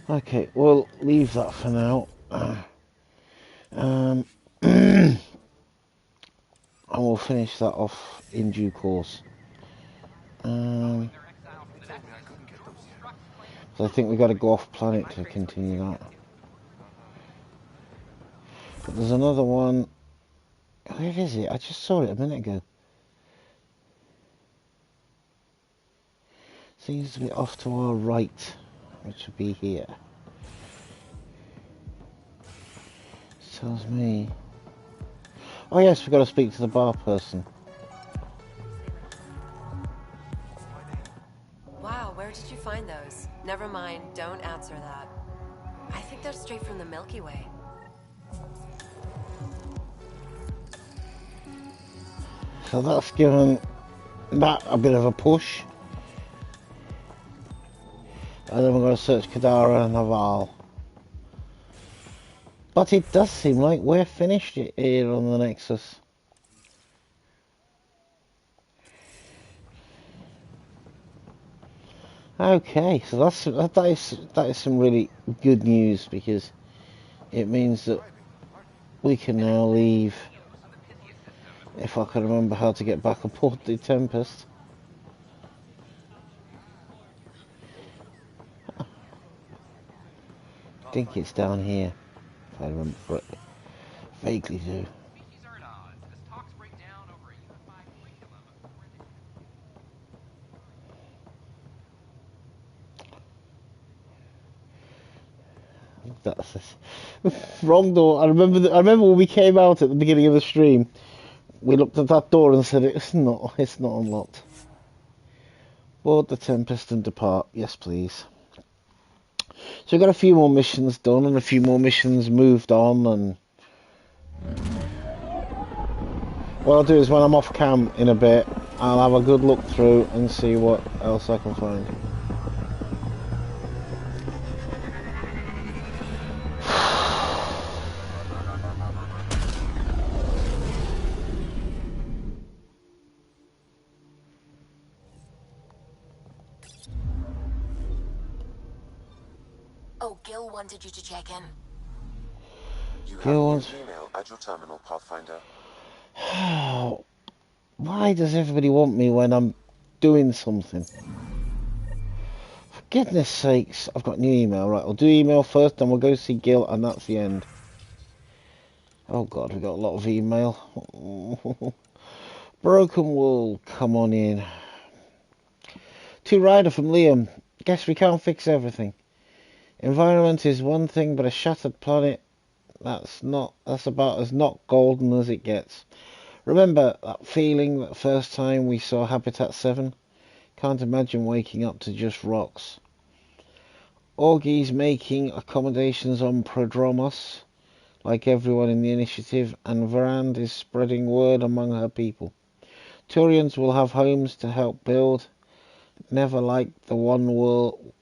Okay, we'll leave that for now. And we'll finish that off in due course. So I think we've got to go off planet to continue that. But there's another one. Where is it? I just saw it a minute ago. Seems to be off to our right, which would be here. Tells me. Oh yes, we've got to speak to the bar person. Wow, where did you find those? Never mind, don't answer that. I think they're straight from the Milky Way. So that's given that a bit of a push. And then we're going to search Kadara Naval. But it does seem like we're finished here on the Nexus. Okay, so that is some really good news, because it means that we can now leave, if I can remember how to get back aboard the Tempest. I think it's down here, if I remember it. Vaguely do. That's wrong door. I remember when we came out at the beginning of the stream, we looked at that door and said it's not unlocked. Board the Tempest and depart. Yes, please. So we got a few more missions done and a few more missions moved on, and what I'll do is when I'm off cam in a bit, I'll have a good look through and see what else I can find. Oh, Gil wanted you to check in. You have Gil an wants... email at your terminal, Pathfinder. Why does everybody want me when I'm doing something? For goodness sakes, I've got a new email. Right, I'll do email first, then we'll go see Gil, and that's the end. Oh god, we got a lot of email. Broken Wool, come on in. To Ryder from Liam. Guess we can't fix everything. Environment is one thing, but a shattered planet, that's about as not golden as it gets. Remember that feeling that first time we saw Habitat 7? Can't imagine waking up to just rocks. Augie's making accommodations on Prodromos, like everyone in the initiative, and Varand is spreading word among her people. Turians will have homes to help build. Never liked the one world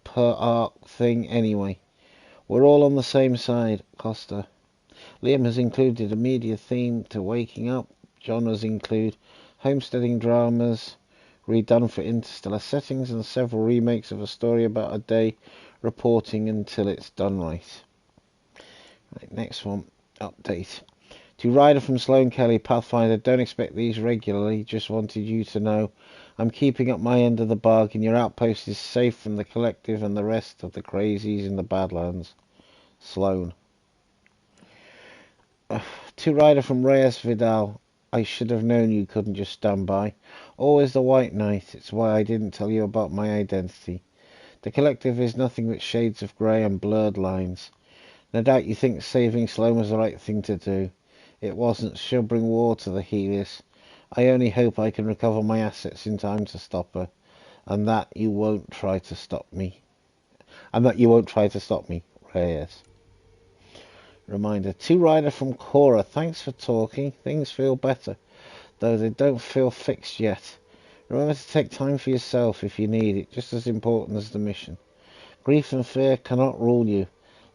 per arc thing anyway. We're all on the same side, Costa. Liam has included a media theme to Waking Up. Genres include homesteading dramas, redone for interstellar settings, and several remakes of a story about a day reporting until it's done right. Right, next one, update. To Ryder from Sloan Kelly, Pathfinder, don't expect these regularly, just wanted you to know I'm keeping up my end of the bargain. Your outpost is safe from the Collective and the rest of the crazies in the Badlands. Sloan. To Ryder from Reyes Vidal, I should have known you couldn't just stand by. Always the White Knight, it's why I didn't tell you about my identity. The Collective is nothing but shades of grey and blurred lines. No doubt you think saving Sloan was the right thing to do. It wasn't. She'll bring war to the Helios. I only hope I can recover my assets in time to stop her. And that you won't try to stop me. And that you won't try to stop me, Reyes. Reminder, 2 Rider from Cora. Thanks for talking. Things feel better, though they don't feel fixed yet. Remember to take time for yourself if you need it, just as important as the mission. Grief and fear cannot rule you.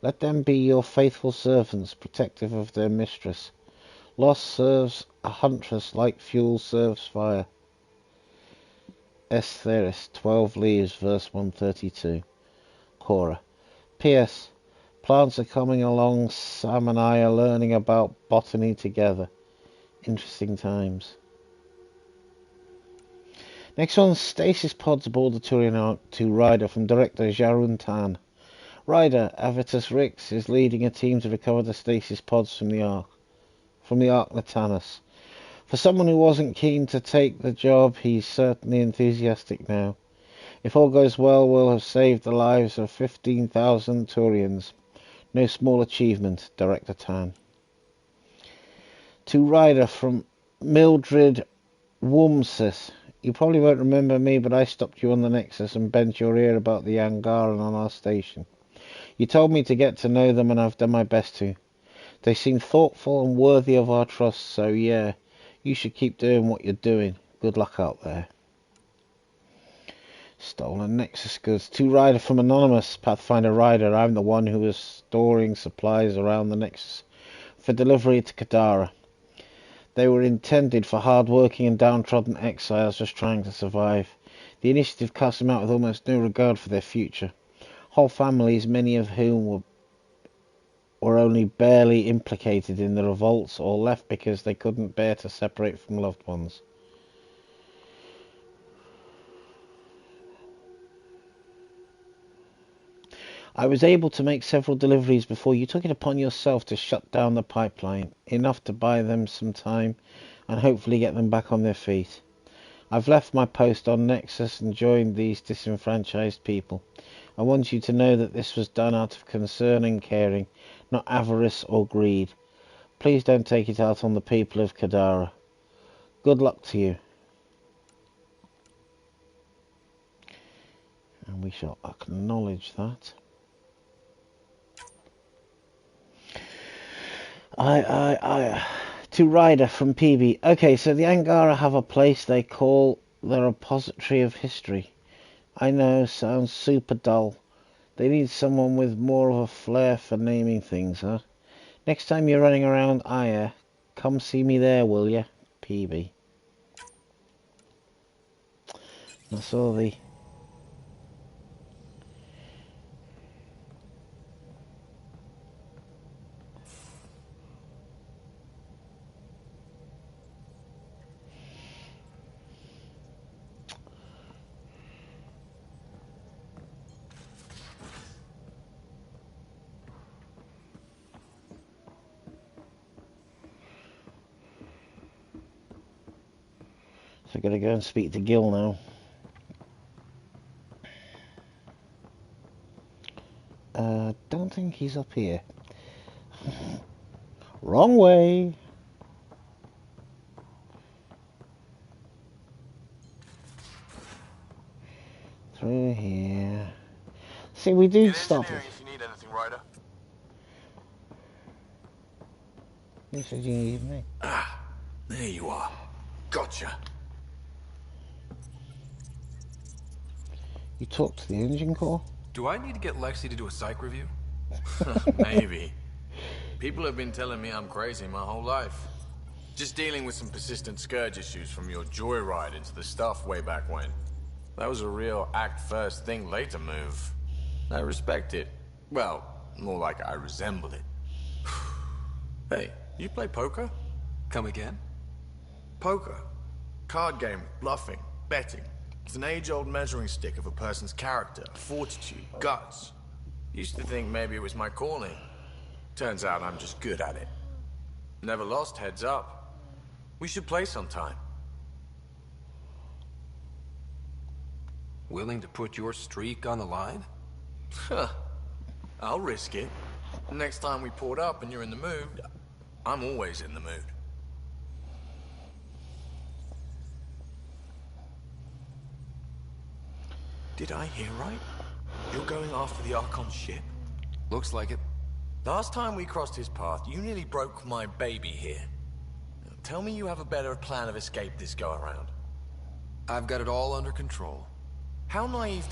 Let them be your faithful servants, protective of their mistress. Loss serves a huntress like fuel serves fire. Theris, 12 Leaves, verse 132. Cora. P.S. Plants are coming along. Sam and I are learning about botany together. Interesting times. Next one, Stasis Pods aboard the Turian Ark 2 Rider from director Jarun Tan. Rider, Avitus Rix, is leading a team to recover the Stasis Pods from the Ark Natanus. For someone who wasn't keen to take the job, he's certainly enthusiastic now. If all goes well, we'll have saved the lives of 15,000 Turians. No small achievement, Director Tan. 2 Rider from Mildred Wormseth. You probably won't remember me, but I stopped you on the Nexus and bent your ear about the Angaran on our station. You told me to get to know them, and I've done my best to. They seem thoughtful and worthy of our trust, so yeah, you should keep doing what you're doing. Good luck out there. Stolen Nexus goods. 2 Rider from Anonymous. Pathfinder Rider. I'm the one who was storing supplies around the Nexus for delivery to Kadara. They were intended for hard-working and downtrodden exiles just trying to survive. The initiative cast them out with almost no regard for their future. Whole families, many of whom were only barely implicated in the revolts or left because they couldn't bear to separate from loved ones. I was able to make several deliveries before you took it upon yourself to shut down the pipeline, enough to buy them some time and hopefully get them back on their feet. I've left my post on Nexus and joined these disenfranchised people. I want you to know that this was done out of concern and caring, not avarice or greed. Please don't take it out on the people of Kadara. Good luck to you. And we shall acknowledge that. To Ryder from PB. Okay, so the Angara have a place they call the repository of history. I know, sounds super dull. They need someone with more of a flair for naming things, huh? Next time you're running around Aya, come see me there, will ya? PB. That's all the... So I've got to go and speak to Gil now. Don't think he's up here. Wrong way. Through here. See, we do stop it. If you need anything, Ryder. You said you needed me. Ah, there you are. Gotcha. You talked to the engine core? Do I need to get Lexi to do a psych review? Maybe. People have been telling me I'm crazy my whole life. Just dealing with some persistent scourge issues from your joyride into the stuff way back when. That was a real act first, think later move. I respect it. Well, more like I resemble it. Hey, you play poker? Come again? Poker. Card game, bluffing, betting. It's an age-old measuring stick of a person's character, fortitude, guts. Used to think maybe it was my calling. Turns out I'm just good at it. Never lost, heads up. We should play sometime. Willing to put your streak on the line? Huh. I'll risk it. Next time we port up and you're in the mood, I'm always in the mood. Did I hear right? You're going after the Archon ship? Looks like it. Last time we crossed his path, you nearly broke my baby here. Tell me you have a better plan of escape this go around. I've got it all under control. How naive